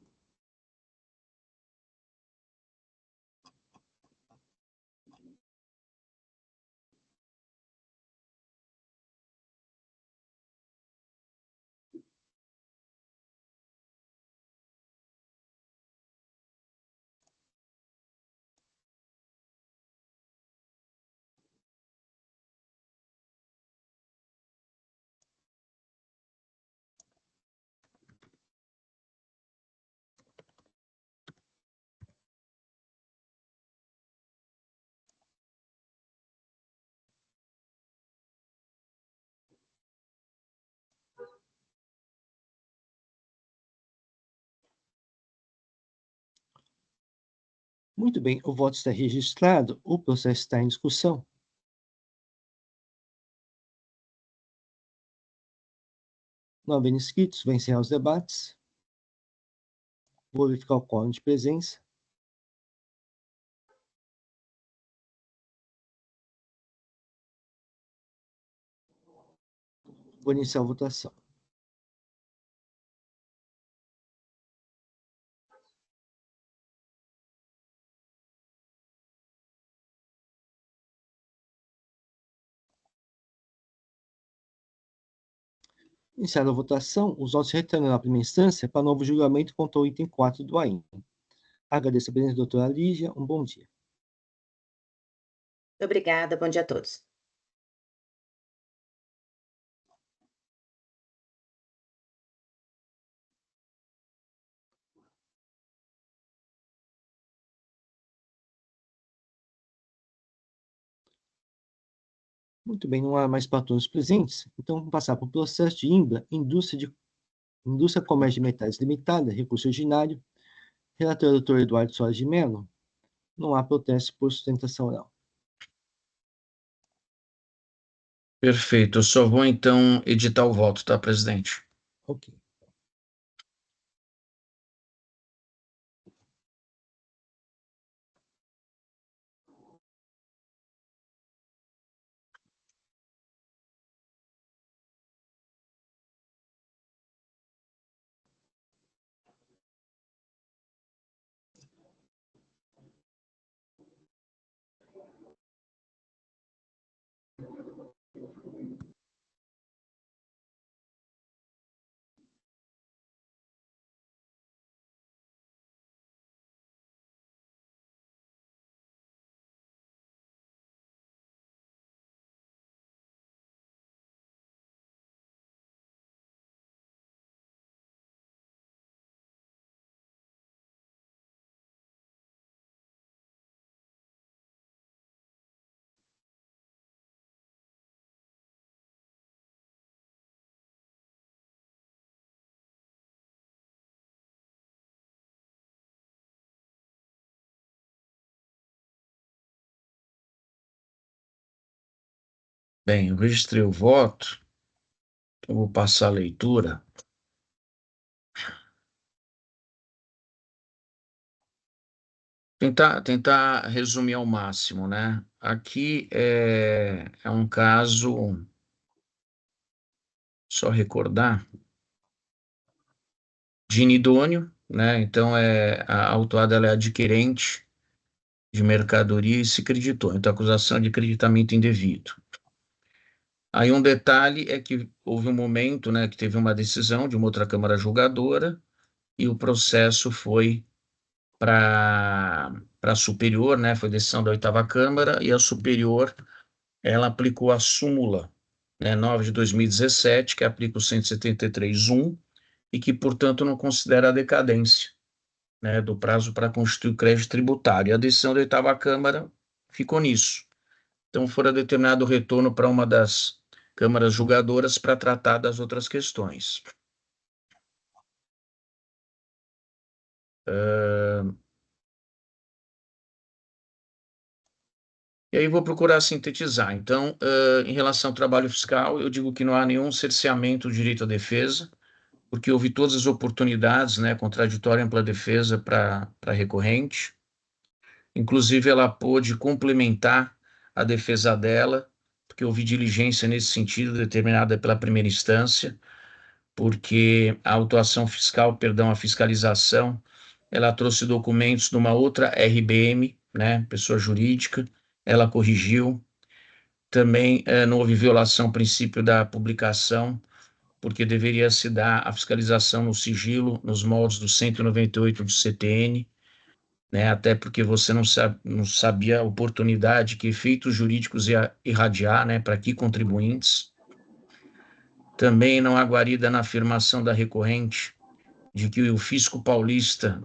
Muito bem, o voto está registrado, o processo está em discussão. Não havendo inscritos, vou encerrar os debates. Vou verificar o quórum de presença. Vou iniciar a votação. Iniciada a votação, os votos retornam à primeira instância para novo julgamento contra o item 4 do AIN. Agradeço a presença da doutora Lígia. Um bom dia. Obrigada, bom dia a todos. Muito bem, não há mais patrões presentes, então vamos passar para o processo de INBRA, Indústria Comércio de Metais Limitada, recurso ordinário. Relator doutor Eduardo Soares de Mello. Não há protesto por sustentação oral. Perfeito. Eu só vou, então, editar o voto, tá, presidente? Ok. Bem, eu registrei o voto, eu vou passar a leitura. Tentar resumir ao máximo, né? Aqui é um caso, só recordar, de inidôneo, né? Então, a autuada ela é adquirente de mercadoria e se creditou. Então, acusação de creditamento indevido. Aí um detalhe é que houve um momento, né, que teve uma decisão de uma outra Câmara julgadora e o processo foi para a superior, né, foi decisão da oitava Câmara e a superior, ela aplicou a súmula, né, 9 de 2017, que aplica o 173.1 e que, portanto, não considera a decadência, né, do prazo para constituir o crédito tributário. E a decisão da oitava Câmara ficou nisso. Então, fora determinado o retorno para uma das câmaras julgadoras para tratar das outras questões. E aí vou procurar sintetizar. Então, em relação ao trabalho fiscal, eu digo que não há nenhum cerceamento do direito à defesa, porque houve todas as oportunidades, né, contraditória e ampla defesa para recorrente. Inclusive, ela pôde complementar a defesa dela, porque houve diligência nesse sentido, determinada pela primeira instância, porque a autuação fiscal, perdão, a fiscalização, ela trouxe documentos de uma outra RBM, né, pessoa jurídica, ela corrigiu. Também não houve violação ao princípio da publicação, porque deveria se dar a fiscalização no sigilo, nos moldes do 198 do CTN, né, até porque você não sabia a oportunidade que efeitos jurídicos ia irradiar, né, para que contribuintes. Também não há guarida na afirmação da recorrente de que o fisco paulista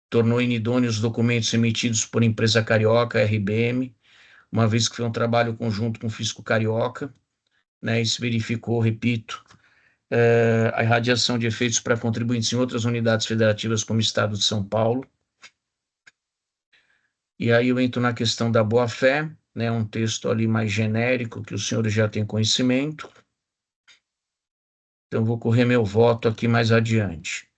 tornou inidôneos os documentos emitidos por empresa carioca, RBM, uma vez que foi um trabalho conjunto com o fisco carioca, né, e se verificou, repito, a irradiação de efeitos para contribuintes em outras unidades federativas como o Estado de São Paulo. E aí eu entro na questão da boa-fé, né, um texto ali mais genérico, que os senhores já têm conhecimento. Então, vou correr meu voto aqui mais adiante.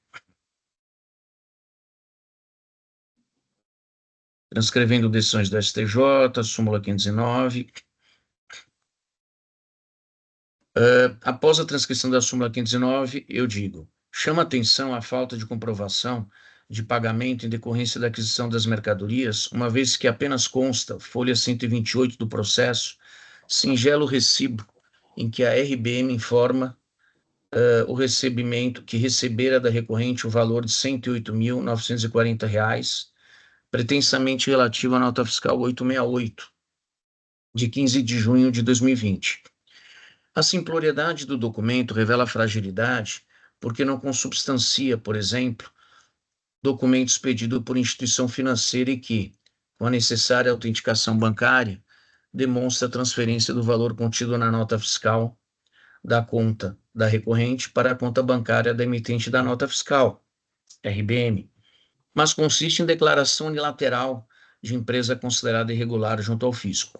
Transcrevendo decisões do STJ, súmula 509. Após a transcrição da súmula 509, eu digo: chama atenção a falta de comprovação de pagamento em decorrência da aquisição das mercadorias, uma vez que apenas consta, folha 128 do processo, singelo recibo em que a RBM informa o recebimento que recebera da recorrente o valor de R$ 108.940, pretensamente relativo à nota fiscal 868, de 15 de junho de 2020. A simploriedade do documento revela fragilidade porque não consubstancia, por exemplo, documentos pedidos por instituição financeira e que, com a necessária autenticação bancária, demonstra a transferência do valor contido na nota fiscal da conta da recorrente para a conta bancária da emitente da nota fiscal, RBM, mas consiste em declaração unilateral de empresa considerada irregular junto ao fisco.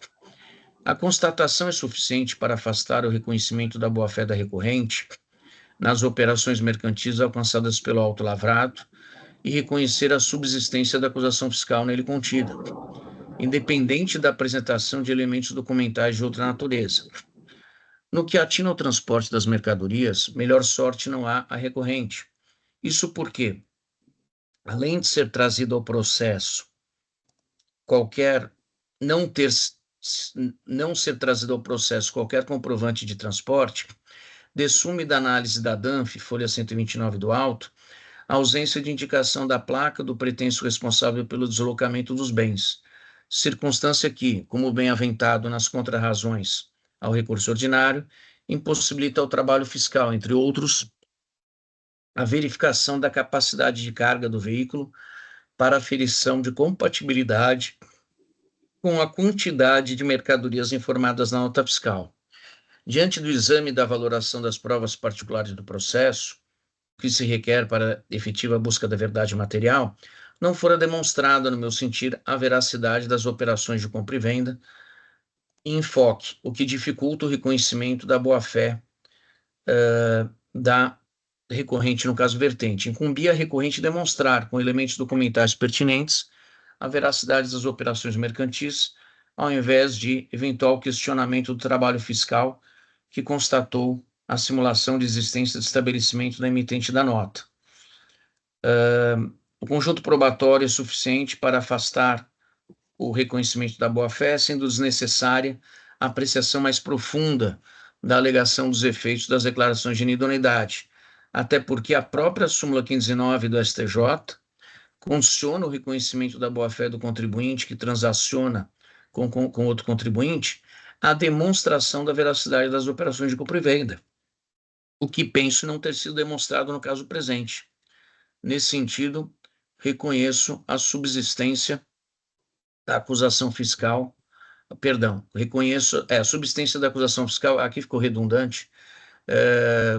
A constatação é suficiente para afastar o reconhecimento da boa-fé da recorrente nas operações mercantis alcançadas pelo auto lavrado e reconhecer a subsistência da acusação fiscal nele contida, independente da apresentação de elementos documentais de outra natureza. No que atina ao transporte das mercadorias, melhor sorte não há a recorrente. Isso porque, além de ser trazido ao processo não ser trazido ao processo qualquer comprovante de transporte, dessume da análise da DANF, folha 129 do auto, a ausência de indicação da placa do pretenso responsável pelo deslocamento dos bens, circunstância que, como bem aventado nas contrarrazões ao recurso ordinário, impossibilita ao trabalho fiscal, entre outros, a verificação da capacidade de carga do veículo para aferição de compatibilidade com a quantidade de mercadorias informadas na nota fiscal. Diante do exame da valoração das provas particulares do processo, que se requer para efetiva busca da verdade material, não fora demonstrada, no meu sentir, a veracidade das operações de compra e venda em enfoque, o que dificulta o reconhecimento da boa-fé da recorrente, no caso vertente. Incumbia a recorrente demonstrar, com elementos documentais pertinentes, a veracidade das operações mercantis, ao invés de eventual questionamento do trabalho fiscal que constatou a simulação de existência de estabelecimento da emitente da nota. O conjunto probatório é suficiente para afastar o reconhecimento da boa-fé, sendo desnecessária a apreciação mais profunda da alegação dos efeitos das declarações de inidoneidade, até porque a própria súmula 509 do STJ condiciona o reconhecimento da boa-fé do contribuinte que transaciona com outro contribuinte à demonstração da veracidade das operações de compra e venda, o que penso não ter sido demonstrado no caso presente. Nesse sentido, reconheço a subsistência da acusação fiscal, reconheço a subsistência da acusação fiscal, aqui ficou redundante,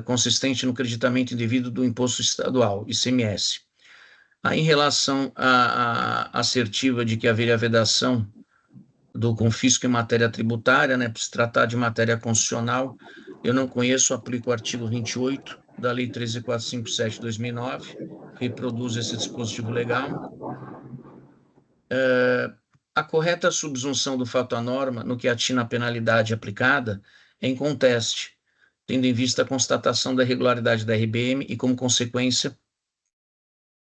consistente no creditamento indevido do imposto estadual, ICMS. Aí, em relação à assertiva de que haveria vedação do confisco em matéria tributária, né, por se tratar de matéria constitucional, eu não conheço, aplico o artigo 28 da Lei 13.457 de 2009, reproduz esse dispositivo legal. A correta subsunção do fato à norma, no que atina a penalidade aplicada, é inconteste, tendo em vista a constatação da irregularidade da RBM e, como consequência,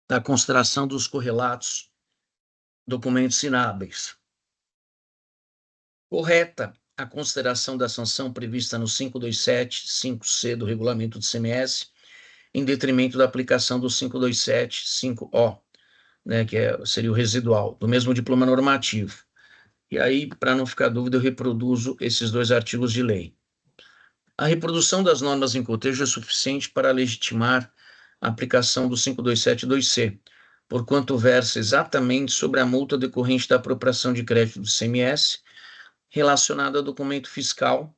da consideração dos correlatos documentos inábeis. Correta a consideração da sanção prevista no 527, 5C do regulamento do ICMS, em detrimento da aplicação do 527, 5O, né, que seria o residual, do mesmo diploma normativo. E aí, para não ficar dúvida, eu reproduzo esses dois artigos de lei. A reprodução das normas em cotejo é suficiente para legitimar a aplicação do 527.2C, porquanto versa exatamente sobre a multa decorrente da apropriação de crédito do ICMS relacionada ao documento fiscal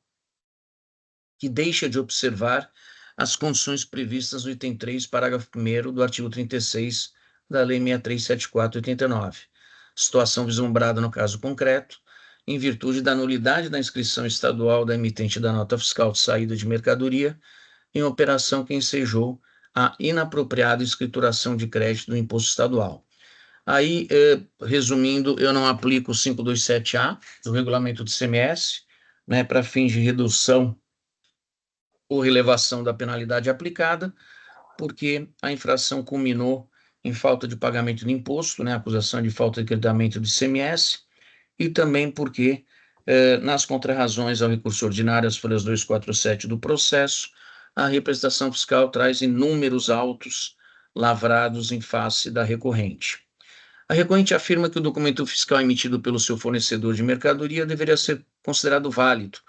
que deixa de observar as condições previstas no item 3, parágrafo 1º do artigo 36 da Lei 6374/89. situação vislumbrada no caso concreto, em virtude da nulidade da inscrição estadual da emitente da nota fiscal de saída de mercadoria em operação que ensejou a inapropriada escrituração de crédito do imposto estadual. Aí, resumindo, eu não aplico o 527A do regulamento do ICMS, né, para fins de redução ou relevação da penalidade aplicada, porque a infração culminou em falta de pagamento de imposto, né, acusação de falta de creditamento do ICMS, e também porque, nas contrarrazões ao recurso ordinário, as folhas 247 do processo, a representação fiscal traz inúmeros autos lavrados em face da recorrente. A recorrente afirma que o documento fiscal emitido pelo seu fornecedor de mercadoria deveria ser considerado válido,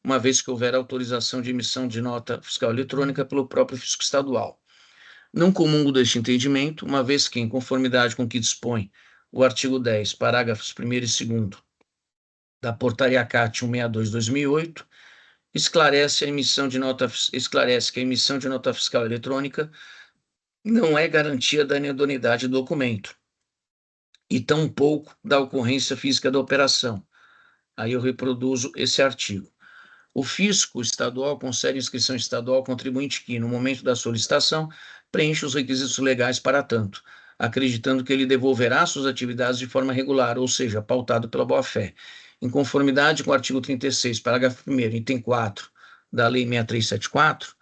uma vez que houver autorização de emissão de nota fiscal eletrônica pelo próprio fisco estadual. Não comungo deste entendimento, uma vez que, em conformidade com o que dispõe o artigo 10, parágrafos 1º e 2º da Portaria CAT 162/2008, esclarece que a emissão de nota fiscal eletrônica não é garantia da idoneidade do documento, e tampouco da ocorrência física da operação. Aí eu reproduzo esse artigo. O fisco estadual concede inscrição estadual ao contribuinte que, no momento da solicitação, preenche os requisitos legais para tanto, acreditando que ele devolverá suas atividades de forma regular, ou seja, pautado pela boa-fé. Em conformidade com o artigo 36, parágrafo 1º, item 4 da Lei 6374,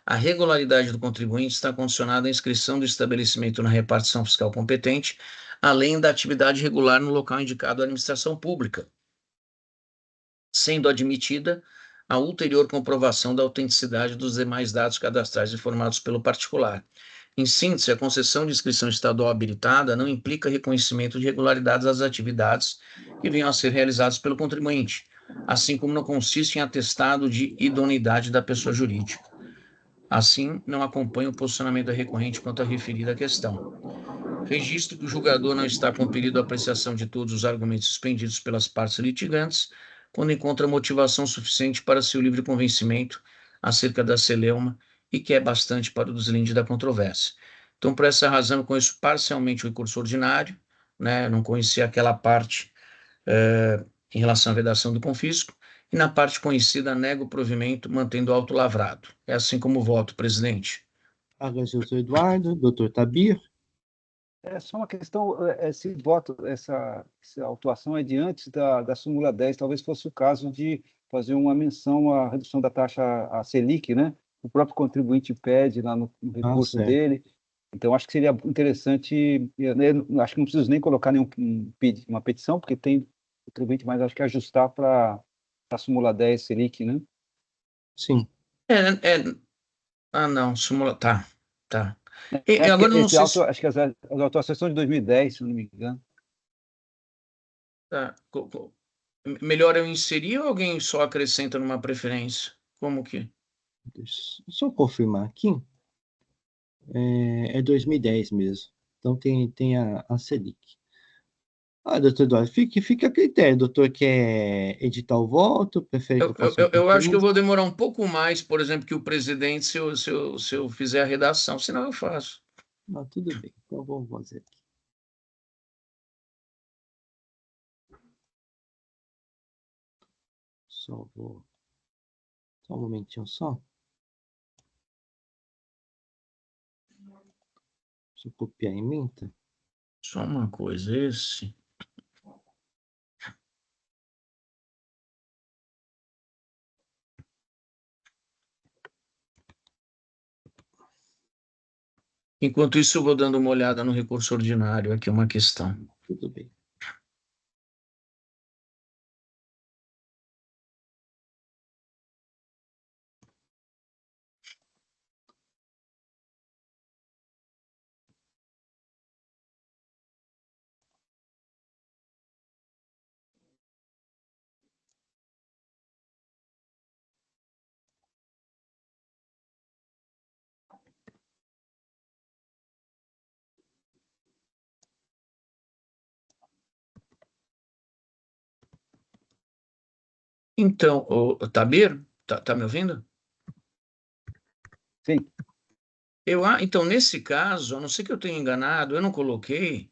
a regularidade do contribuinte está condicionada à inscrição do estabelecimento na repartição fiscal competente, além da atividade regular no local indicado à administração pública, sendo admitida a ulterior comprovação da autenticidade dos demais dados cadastrais informados pelo particular. Em síntese, a concessão de inscrição estadual habilitada não implica reconhecimento de regularidades das atividades que venham a ser realizadas pelo contribuinte, assim como não consiste em atestado de idoneidade da pessoa jurídica. Assim, não acompanha o posicionamento da recorrente quanto à referida questão. Registro que o julgador não está compelido à apreciação de todos os argumentos expendidos pelas partes litigantes, quando encontra motivação suficiente para seu livre convencimento acerca da celeuma e que é bastante para o deslinde da controvérsia. Então, por essa razão, eu conheço parcialmente o recurso ordinário, né? Não conhecia aquela parte em relação à vedação do confisco, e na parte conhecida, nego o provimento, mantendo auto lavrado. É assim como voto, presidente. Agradeço, doutor Eduardo. Doutor Tabir. É só uma questão, esse voto, essa autuação é de antes da súmula 10, talvez fosse o caso de fazer uma menção à redução da taxa a Selic, né? O próprio contribuinte pede lá no recurso dele. Então, acho que seria interessante, acho que não preciso nem colocar uma petição, porque tem contribuinte, mas acho que ajustar para a súmula 10 Selic, né? Sim. Não, súmula, tá. Agora não sei acho que as autuações são de 2010, se não me engano. Tá. Melhor eu inserir ou alguém só acrescenta numa preferência? Como que? Deixa eu só confirmar aqui. É 2010 mesmo. Então tem a Selic. Doutor Eduardo, fica a critério. O doutor quer editar o voto? Prefere que eu faça eu acho que eu vou demorar um pouco mais, por exemplo, que o presidente, se eu fizer a redação, senão eu faço. Não, tudo bem. Então vamos fazer aqui. Só um momentinho só. Deixa eu copiar a ementa. Só uma coisa, esse. Enquanto isso, eu vou dando uma olhada no recurso ordinário, aqui uma questão. Tudo bem. Então, Tabir, tá me ouvindo? Sim. Então, nesse caso, a não ser que eu tenha enganado, eu não coloquei,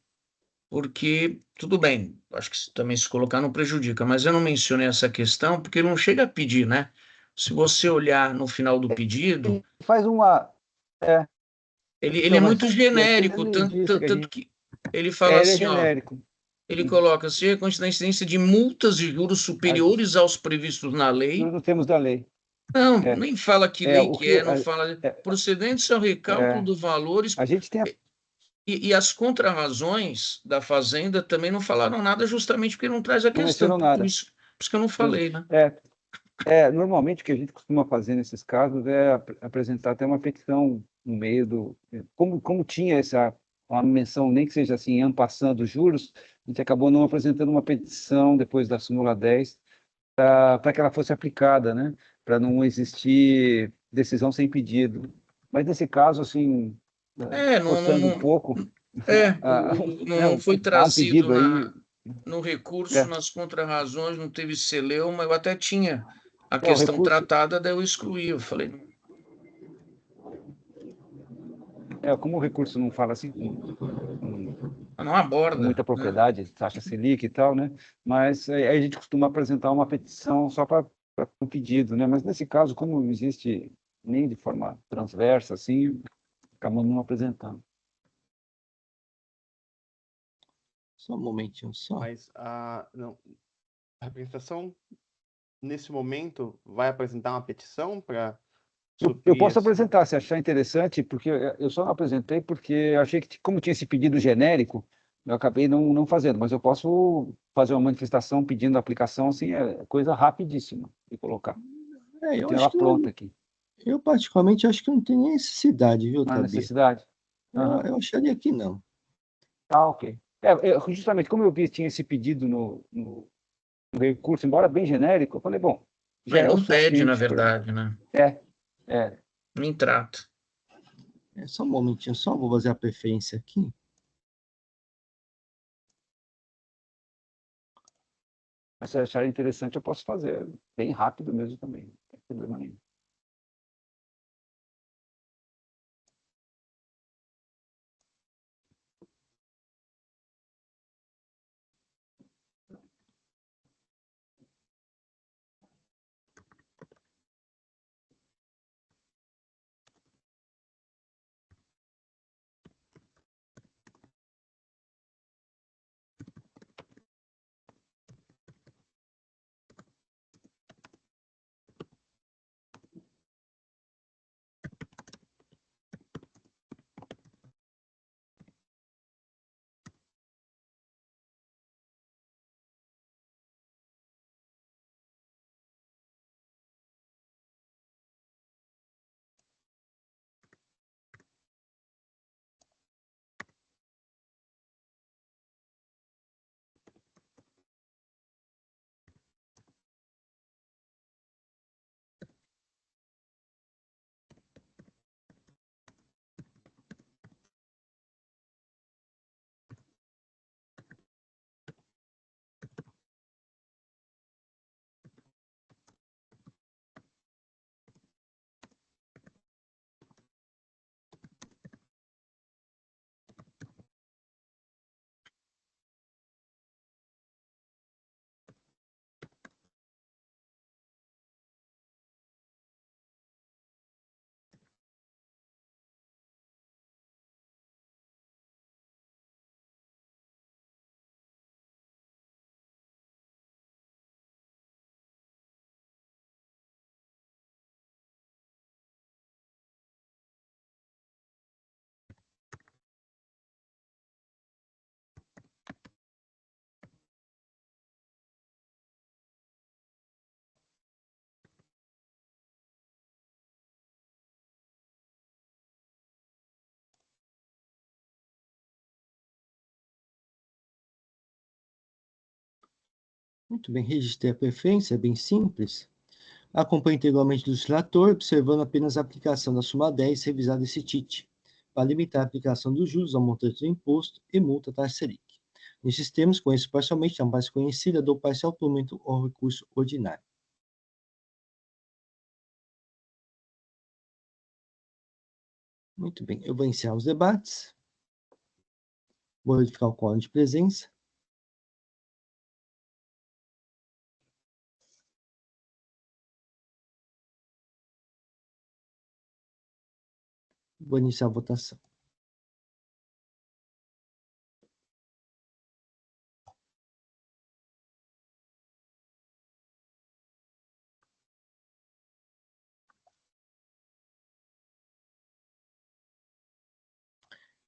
porque, tudo bem, acho que também se colocar não prejudica, mas eu não mencionei essa questão porque não chega a pedir, né? Se você olhar no final do pedido, Ele faz uma. É, ele é então, muito mas genérico, ele disse que a tanto gente. que ele fala Ele é assim, ó, genérico. ele coloca se reconhece da incidência de multas de juros superiores aos previstos na lei. Não temos da lei. Não, É, nem fala que lei o que que. é, não fala É, procedentes ao recálculo é, dos valores a gente tem a. e as contrarrazões da Fazenda também não falaram nada justamente porque não traz a Não questão. mencionou nada. Por isso que eu não falei, né? É, normalmente o que a gente costuma fazer nesses casos é apresentar até uma petição no meio do. Como tinha uma menção, nem que seja assim, en passant dos juros, a gente acabou não apresentando uma petição depois da súmula 10 para que ela fosse aplicada, né? Para não existir decisão sem pedido. Mas nesse caso, assim, Não, forçando um pouco, ah, não foi há um trazido pedido aí. no recurso, É, nas contrarrazões, não teve celeuma, eu até tinha a o questão recurso. tratada, daí eu excluí. Eu falei, Como o recurso não fala assim não com aborda, muita né? propriedade, taxa Selic e tal, né? Mas aí a gente costuma apresentar uma petição só para um pedido, né? Mas nesse caso, como não existe nem de forma transversa, assim, acabamos não apresentando. Só um momentinho só. Mas não, a representação, nesse momento, vai apresentar uma petição para Eu suprir posso esse... apresentar, se achar interessante, porque eu só não apresentei porque eu achei que, como tinha esse pedido genérico, eu acabei não fazendo, mas eu posso fazer uma manifestação pedindo a aplicação, assim, é coisa rapidíssima de colocar. Eu Eu tenho acho ela que não, pronta aqui, eu particularmente acho que não tem nem necessidade, viu, não há Tabia? necessidade. Eu, Aham. eu acharia que não. Ok. Justamente, como eu vi, tinha esse pedido no recurso, embora bem genérico, eu falei, bom, já Mas é o não pede, na suficiente para... verdade, né? É, é. Nem trata. Só um momentinho só, vou fazer a preferência aqui. Mas se achar interessante, eu posso fazer. Bem rápido mesmo também, não tem problema nenhum. Muito bem, registrei a preferência, é bem simples. Acompanhe integralmente do relator, observando apenas a aplicação da súmula 10 revisada esse TIT, para limitar a aplicação dos juros ao montante do imposto e multa taxa Selic. Nesses termos, conheço parcialmente a mais conhecida do parcial provimento ao recurso ordinário. Muito bem, eu vou encerrar os debates. Vou verificar o quórum de presença. Vou iniciar a votação.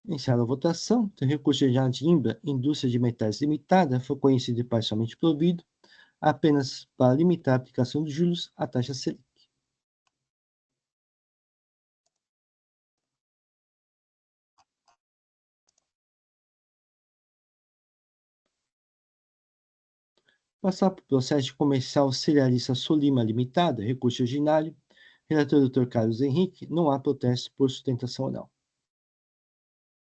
Iniciada a votação, o recurso de Imbra, Indústria de Metais Limitada, foi conhecido e parcialmente provido, apenas para limitar a aplicação dos juros à taxa Selic. Passar para o processo comercial Cerealista Solima Limitada, recurso originário, relator Dr. Carlos Henrique, não há protesto por sustentação oral.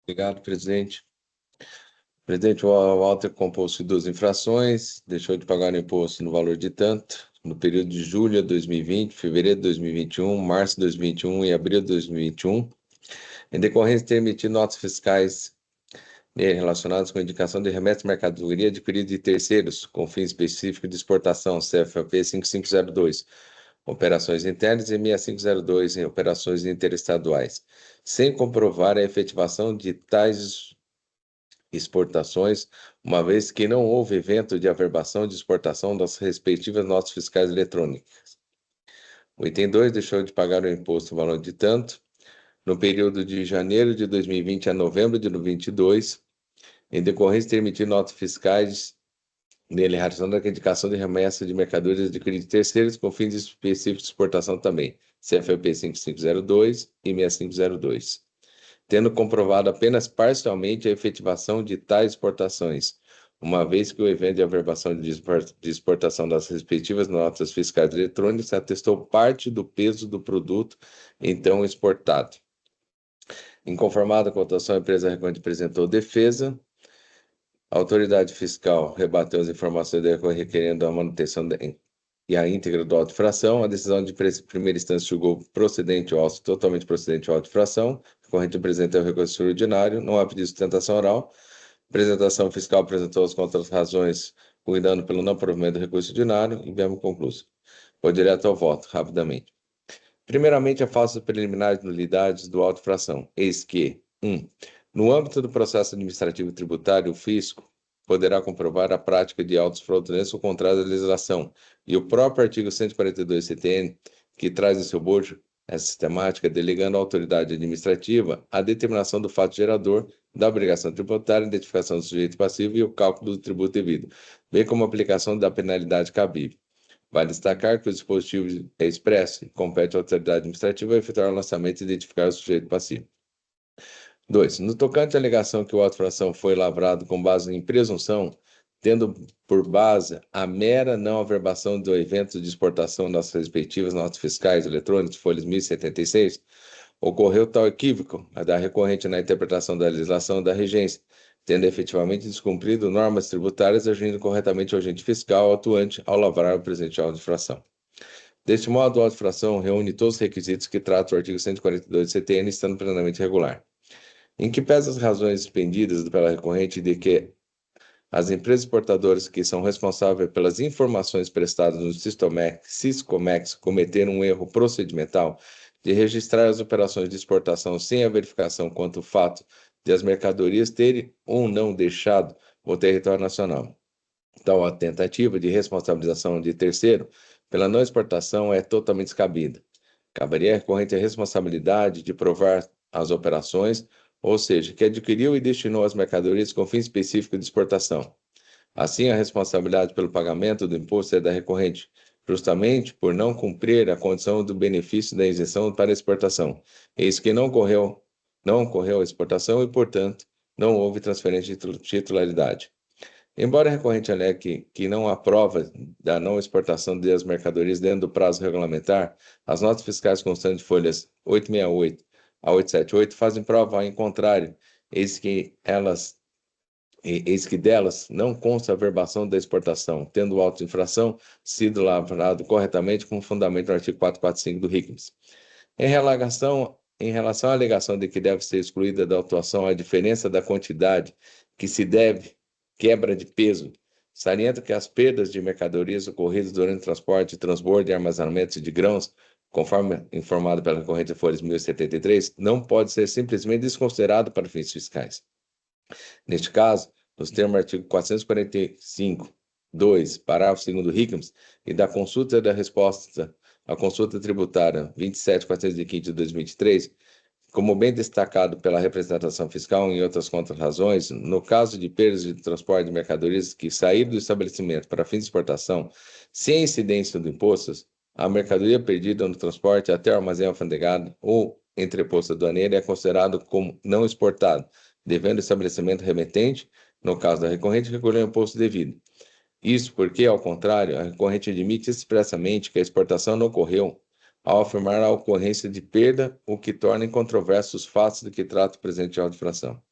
Obrigado, presidente. Presidente, o Walter compôs-se de 2 infrações, deixou de pagar o imposto no valor de tanto, no período de julho de 2020, fevereiro de 2021, março de 2021 e abril de 2021, em decorrência de ter emitido notas fiscais relacionadas com a indicação de remessa de mercadoria adquirida de terceiros, com fim específico de exportação, CFAP 5502, operações internas e 6502 em operações interestaduais, sem comprovar a efetivação de tais exportações, uma vez que não houve evento de averbação de exportação das respectivas notas fiscais eletrônicas. O item 2 deixou de pagar o imposto no valor de tanto, no período de janeiro de 2020 a novembro de 2022, em decorrência de ter emitido notas fiscais nele relacionada com a indicação de remessa de mercadorias adquiridas de terceiros com fins específicos de exportação também, CFP 5502 e 6502. Tendo comprovado apenas parcialmente a efetivação de tais exportações, uma vez que o evento de averbação de exportação das respectivas notas fiscais eletrônicas atestou parte do peso do produto então exportado. Inconformada com a votação, a empresa recorrente apresentou defesa. A autoridade fiscal rebateu as informações requerendo a manutenção e a íntegra do auto de infração. A decisão de primeira instância julgou procedente ou totalmente procedente o auto de infração. A recorrente apresentou o recurso ordinário, não há pedido de sustentação oral. A apresentação fiscal apresentou as contras-razões, cuidando pelo não provimento do recurso ordinário, e mesmo concluso. Vou direto ao voto, rapidamente. Primeiramente, a falsa preliminar de nulidades do auto de infração. Eis que, 1. No âmbito do processo administrativo tributário, o fisco poderá comprovar a prática de autos fraudulentos ou contrários à legislação, e o próprio artigo 142 CTN, que traz em seu bojo essa sistemática, delegando à autoridade administrativa a determinação do fato gerador da obrigação tributária, identificação do sujeito passivo e o cálculo do tributo devido, bem como a aplicação da penalidade cabível. Vale destacar que o dispositivo é expresso e compete à autoridade administrativa efetuar o lançamento e identificar o sujeito passivo. 2. No tocante à alegação que o auto de infração foi lavrado com base em presunção, tendo por base a mera não averbação do evento de exportação das respectivas notas fiscais eletrônicas, folhas 1076, ocorreu tal equívoco da recorrente na interpretação da legislação da regência, tendo efetivamente descumprido normas tributárias, agindo corretamente o agente fiscal atuante ao lavrar o presente auto de infração. Deste modo, o auto de infração reúne todos os requisitos que trata o artigo 142 do CTN, estando plenamente regular. Em que pese as razões expendidas pela recorrente de que as empresas exportadoras que são responsáveis pelas informações prestadas no Siscomex cometeram um erro procedimental de registrar as operações de exportação sem a verificação quanto ao fato de as mercadorias terem ou não deixado o território nacional. Tal a tentativa de responsabilização de terceiro pela não exportação é totalmente descabida. Caberia à recorrente a responsabilidade de provar as operações, ou seja, que adquiriu e destinou as mercadorias com fim específico de exportação. Assim, a responsabilidade pelo pagamento do imposto é da recorrente, justamente por não cumprir a condição do benefício da isenção para exportação. Eis que não ocorreu a exportação e, portanto, não houve transferência de titularidade. Embora a recorrente alegue que não há prova da não exportação das mercadorias dentro do prazo regulamentar, as notas fiscais constantes de folhas 868 a 878 fazem prova em contrário, eis que delas não consta a averbação da exportação, tendo o auto de infração sido lavrado corretamente com fundamento no artigo 445 do RICMES. Em relação à alegação de que deve ser excluída da autuação a diferença da quantidade que se deve quebra de peso. Salienta que as perdas de mercadorias ocorridas durante o transporte, transbordo e armazenamento de grãos, conforme informado pela recorrente Folhas 1073, não pode ser simplesmente desconsiderado para fins fiscais. Neste caso, nos termos do artigo 445, 2, parágrafo 2º RICAMS, e da consulta da resposta à consulta tributária 27.415 de 2023, como bem destacado pela representação fiscal em outras contrarrazões, no caso de perdas de transporte de mercadorias que saíram do estabelecimento para fins de exportação sem incidência do imposto, a mercadoria perdida no transporte até o armazém alfandegado ou entreposto aduaneiro é considerado como não exportado, devendo o estabelecimento remetente, no caso da recorrente, recolher o imposto devido. Isso porque, ao contrário, a recorrente admite expressamente que a exportação não ocorreu, ao afirmar a ocorrência de perda, o que torna incontroversos os fatos de que trata o presente auto de infração.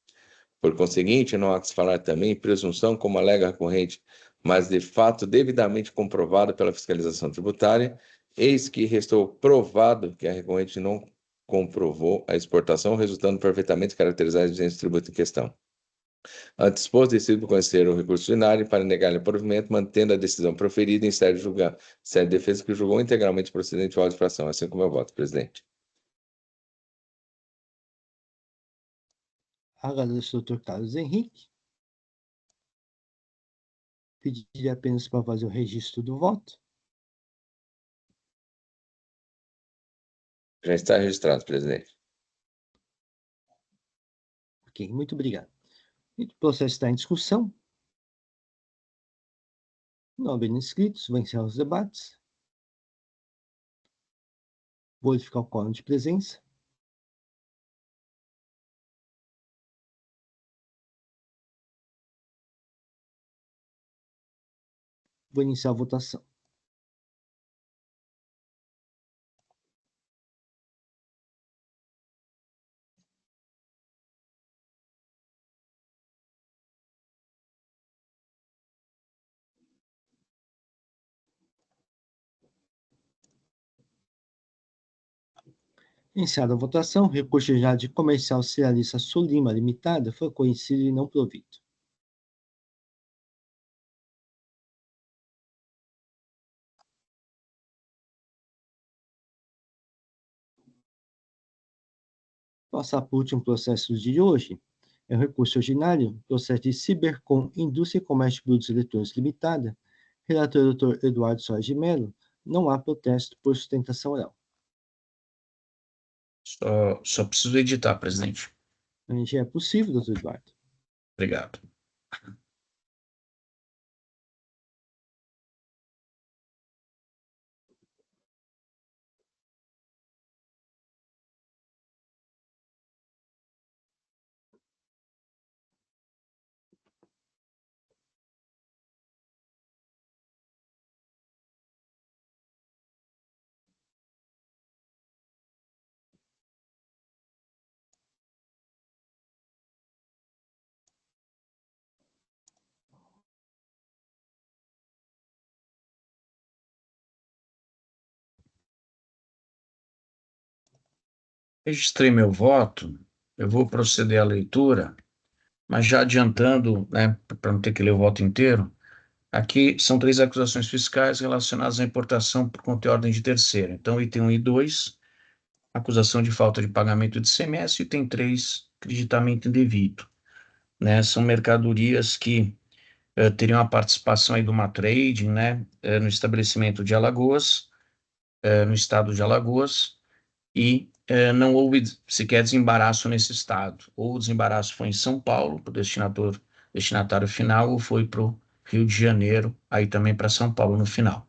Por conseguinte, não há que se falar também em presunção como alega a recorrente, mas de fato devidamente comprovado pela fiscalização tributária, eis que restou provado que a recorrente não comprovou a exportação, resultando perfeitamente caracterizada a exigência de tributo em questão. Ante exposto, decido conhecer o recurso ordinário para negar-lhe o provimento, mantendo a decisão proferida em sede de defesa que julgou integralmente procedente o auto de infração, assim como eu voto, presidente. Agradeço ao Dr. Carlos Henrique. Pediria apenas para fazer o registro do voto. Já está registrado, presidente. Ok, muito obrigado. O processo está em discussão. Não havendo inscritos, vou encerrar os debates. Vou verificar o quórum de presença. Vou iniciar a votação. Iniciada a votação, o recurso de Jade Comercial Cearista Solima Limitada foi conhecido e não provido. Passar para o último processo de hoje, é o recurso ordinário, processo de Cibercom Indústria e Comércio de Produtos Eletrônicos Limitada, relator Dr. Eduardo Soares de Mello, não há protesto por sustentação oral. Só preciso editar, presidente. Já é possível, doutor Eduardo. Obrigado. Registrei meu voto, eu vou proceder à leitura, mas já adiantando, né, para não ter que ler o voto inteiro, aqui são 3 acusações fiscais relacionadas à importação por conta e ordem de terceiro. Então, item 1 e 2, acusação de falta de pagamento de ICMS, e item 3, creditamento indevido. Né? São mercadorias que teriam a participação aí do Matrading, né, no estabelecimento de Alagoas, no estado de Alagoas, e não houve sequer desembaraço nesse estado. Ou o desembaraço foi em São Paulo, para o destinatário final, ou foi para o Rio de Janeiro, aí também para São Paulo no final.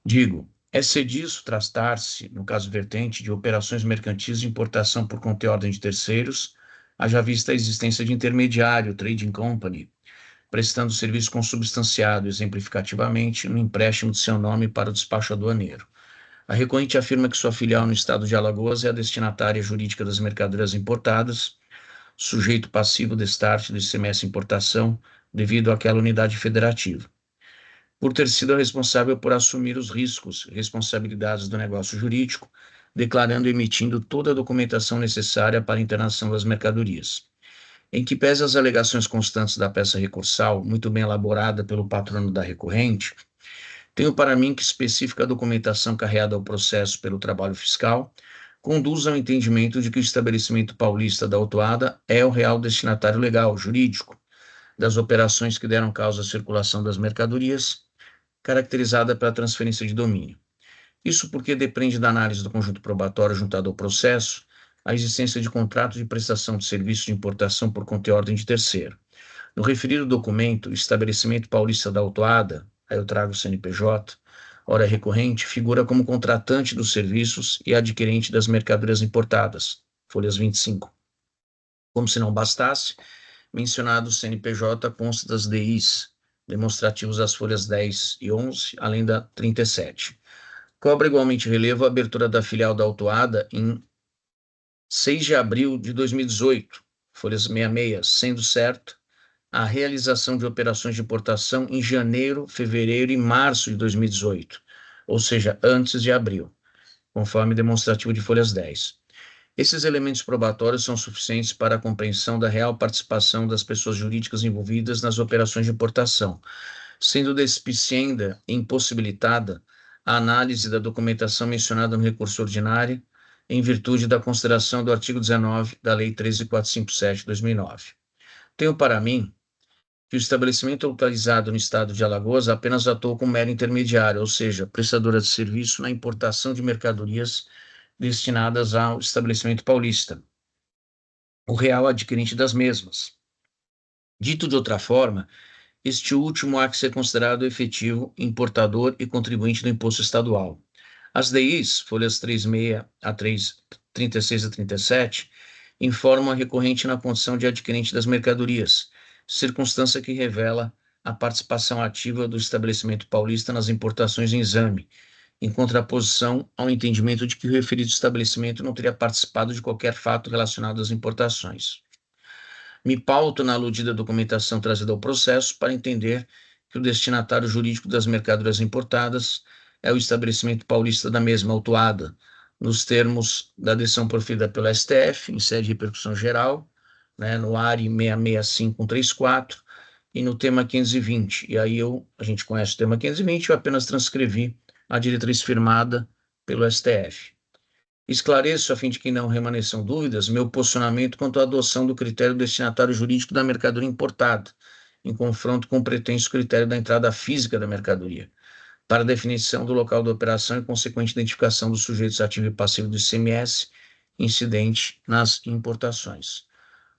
Digo, é ser disso tratar-se, no caso vertente, de operações mercantis de importação por conta e ordem de terceiros, haja vista a existência de intermediário, trading company, prestando serviço consubstanciado, exemplificativamente, no empréstimo de seu nome para o despacho aduaneiro. A recorrente afirma que sua filial no estado de Alagoas é a destinatária jurídica das mercadorias importadas, sujeito passivo de start do ICMS importação, devido àquela unidade federativa. Por ter sido a responsável por assumir os riscos e responsabilidades do negócio jurídico, declarando e emitindo toda a documentação necessária para a internação das mercadorias. Em que pese as alegações constantes da peça recursal, muito bem elaborada pelo patrono da recorrente, tenho para mim que específica documentação carreada ao processo pelo trabalho fiscal conduz ao entendimento de que o estabelecimento paulista da autuada é o real destinatário legal, jurídico, das operações que deram causa à circulação das mercadorias, caracterizada pela transferência de domínio. Isso porque depende da análise do conjunto probatório juntado ao processo a existência de contrato de prestação de serviço de importação por conta e ordem de terceiro. No referido documento, o estabelecimento paulista da autuada, aí eu trago o CNPJ, hora recorrente, figura como contratante dos serviços e adquirente das mercadorias importadas, folhas 25. Como se não bastasse, mencionado o CNPJ consta das DIs, demonstrativos das folhas 10 e 11, além da 37. Cobra igualmente relevo a abertura da filial da autuada em 6 de abril de 2018, folhas 66, sendo certo a realização de operações de importação em janeiro, fevereiro e março de 2018, ou seja, antes de abril, conforme demonstrativo de folhas 10. Esses elementos probatórios são suficientes para a compreensão da real participação das pessoas jurídicas envolvidas nas operações de importação, sendo despicienda e impossibilitada a análise da documentação mencionada no recurso ordinário, em virtude da consideração do artigo 19 da Lei 13.457 de 2009. Tenho para mim que o estabelecimento localizado no estado de Alagoas apenas atuou como mero intermediário, ou seja, prestadora de serviço na importação de mercadorias destinadas ao estabelecimento paulista, o real adquirente das mesmas. Dito de outra forma, este último há que ser considerado efetivo importador e contribuinte do imposto estadual. As DIs, folhas 36 a 36 a 37, informam a recorrente na condição de adquirente das mercadorias, circunstância que revela a participação ativa do estabelecimento paulista nas importações em exame, em contraposição ao entendimento de que o referido estabelecimento não teria participado de qualquer fato relacionado às importações. Me pauto na aludida documentação trazida ao processo para entender que o destinatário jurídico das mercadorias importadas é o estabelecimento paulista da mesma autuada, nos termos da decisão proferida pelo STF, em sede de repercussão geral, né, no ARI 665134 e no tema 520. E aí a gente conhece o tema 520, eu apenas transcrevi a diretriz firmada pelo STF. Esclareço, a fim de que não remaneçam dúvidas, meu posicionamento quanto à adoção do critério destinatário jurídico da mercadoria importada, em confronto com o pretenso critério da entrada física da mercadoria, para a definição do local da operação e consequente identificação dos sujeitos ativo e passivo do ICMS incidente nas importações.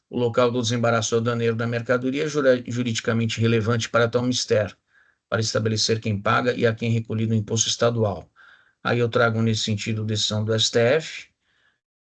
O local do desembaraço aduaneiro da mercadoria é juridicamente relevante para tal mistério, para estabelecer quem paga e a quem é recolhido o imposto estadual. Aí eu trago nesse sentido decisão do STF,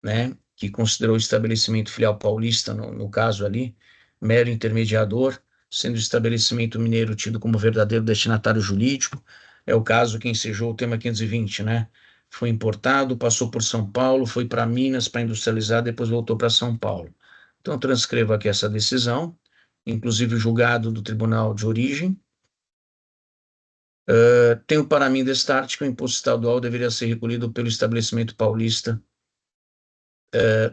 né, que considerou o estabelecimento filial paulista, no caso ali, mero intermediador, sendo o estabelecimento mineiro tido como verdadeiro destinatário jurídico. É o caso que ensejou o tema 520, né? Foi importado, passou por São Paulo, foi para Minas para industrializar, depois voltou para São Paulo. Então, transcrevo aqui essa decisão, inclusive o julgado do tribunal de origem. Tenho para mim destarte que o imposto estadual deveria ser recolhido pelo estabelecimento paulista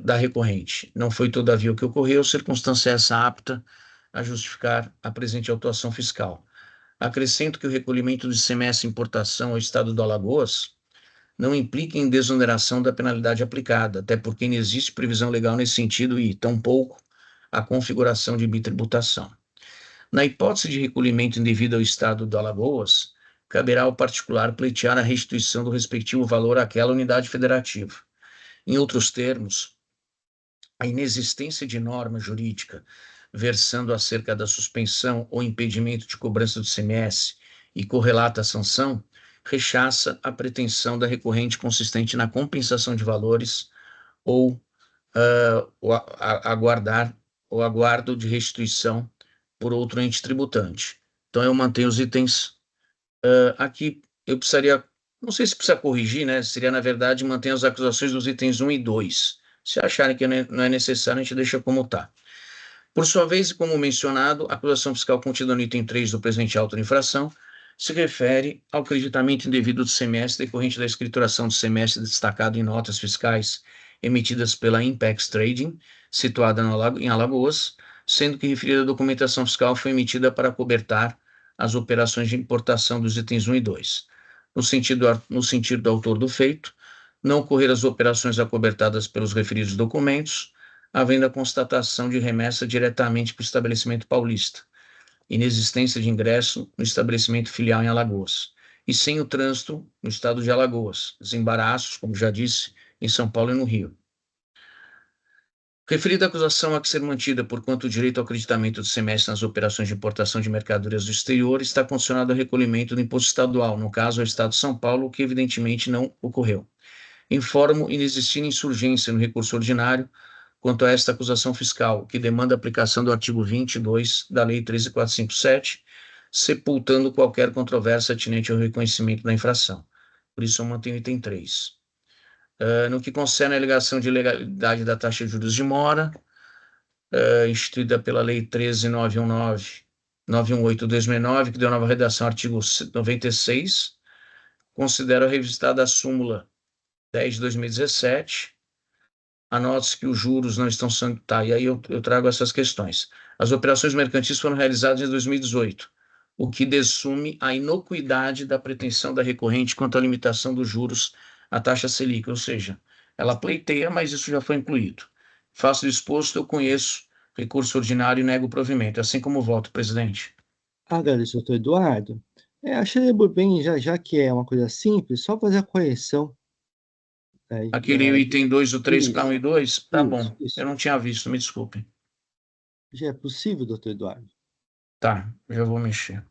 da recorrente. Não foi, todavia, o que ocorreu, circunstância essa apta a justificar a presente autuação fiscal. Acrescento que o recolhimento do ICMS importação ao estado do Alagoas não implica em desoneração da penalidade aplicada, até porque não existe previsão legal nesse sentido e, tampouco, a configuração de bitributação. Na hipótese de recolhimento indevido ao estado do Alagoas, caberá ao particular pleitear a restituição do respectivo valor àquela unidade federativa. Em outros termos, a inexistência de norma jurídica versando acerca da suspensão ou impedimento de cobrança do ICMS e correlata a sanção, rechaça a pretensão da recorrente consistente na compensação de valores ou o aguardo de restituição por outro ente tributante. Então, eu mantenho os itens. Aqui, eu precisaria, não sei se precisa corrigir, né? Seria, na verdade, manter as acusações dos itens 1 e 2. Se acharem que não é necessário, a gente deixa como está. Por sua vez, como mencionado, a acusação fiscal contida no item 3 do presente auto de infração se refere ao creditamento indevido do ICMS decorrente da escrituração do ICMS destacado em notas fiscais emitidas pela Impex Trading, situada em Alagoas, sendo que referida documentação fiscal foi emitida para cobertar as operações de importação dos itens 1 e 2. No sentido do autor do feito, não ocorrer as operações acobertadas pelos referidos documentos, havendo a constatação de remessa diretamente para o estabelecimento paulista, inexistência de ingresso no estabelecimento filial em Alagoas, e sem o trânsito no estado de Alagoas, desembaraços, como já disse, em São Paulo e no Rio. Referida acusação a que ser mantida por quanto o direito ao acreditamento do semestre nas operações de importação de mercadorias do exterior está condicionado ao recolhimento do imposto estadual, no caso ao Estado de São Paulo, o que evidentemente não ocorreu. Informo inexistir insurgência no recurso ordinário quanto a esta acusação fiscal, que demanda a aplicação do artigo 22 da Lei 13.457, sepultando qualquer controvérsia atinente ao reconhecimento da infração. Por isso, eu mantenho o item 3. No que concerne a alegação de ilegalidade da taxa de juros de mora, instituída pela Lei 13.918/2009, que deu nova redação ao artigo 96, considero revisitada a súmula 10 de 2017. Anote-se que os juros não estão sendo... Tá, e aí eu trago essas questões. As operações mercantis foram realizadas em 2018, o que dessume a inocuidade da pretensão da recorrente quanto à limitação dos juros à taxa Selic, ou seja, ela pleiteia, mas isso já foi incluído. Faço o exposto, eu conheço recurso ordinário e nego o provimento, assim como voto, presidente. Agradeço, doutor Eduardo. Achei bem, já que é uma coisa simples, só fazer a correção. Aquele item 2, o 3 para 1 e 2? Tá Isso, bom, isso. eu não tinha visto, me desculpe. Já é possível, doutor Eduardo? Tá, já vou mexer.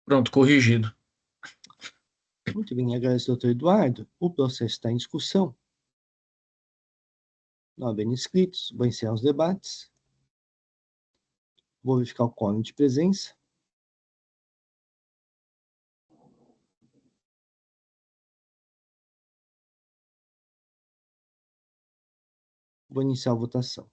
Pronto, corrigido. Muito bem, agradeço, doutor Eduardo. O processo está em discussão. Não havendo inscritos, vou encerrar os debates. Vou verificar o quórum de presença. Vou iniciar a votação.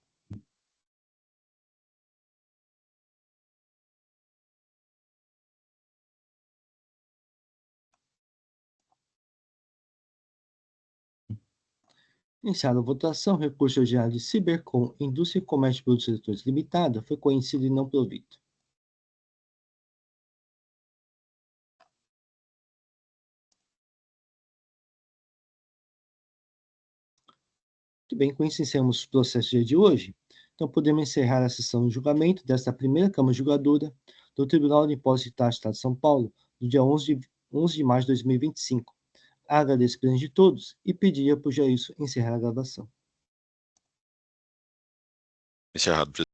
Iniciada a votação, recurso ordinário de Cibercom, Indústria e Comércio de Produtos Eletrônicos Limitada, foi conhecido e não provido. Muito bem, com isso encerramos os processos do dia de hoje. Então, podemos encerrar a sessão de julgamento desta primeira Câmara Julgadora do Tribunal de Impostos e Taxas do Estado de São Paulo, do dia 11 de março de 2025. Agradeço a presença de todos e pedia para o Jailson encerrar a gravação. Encerrado, presidente.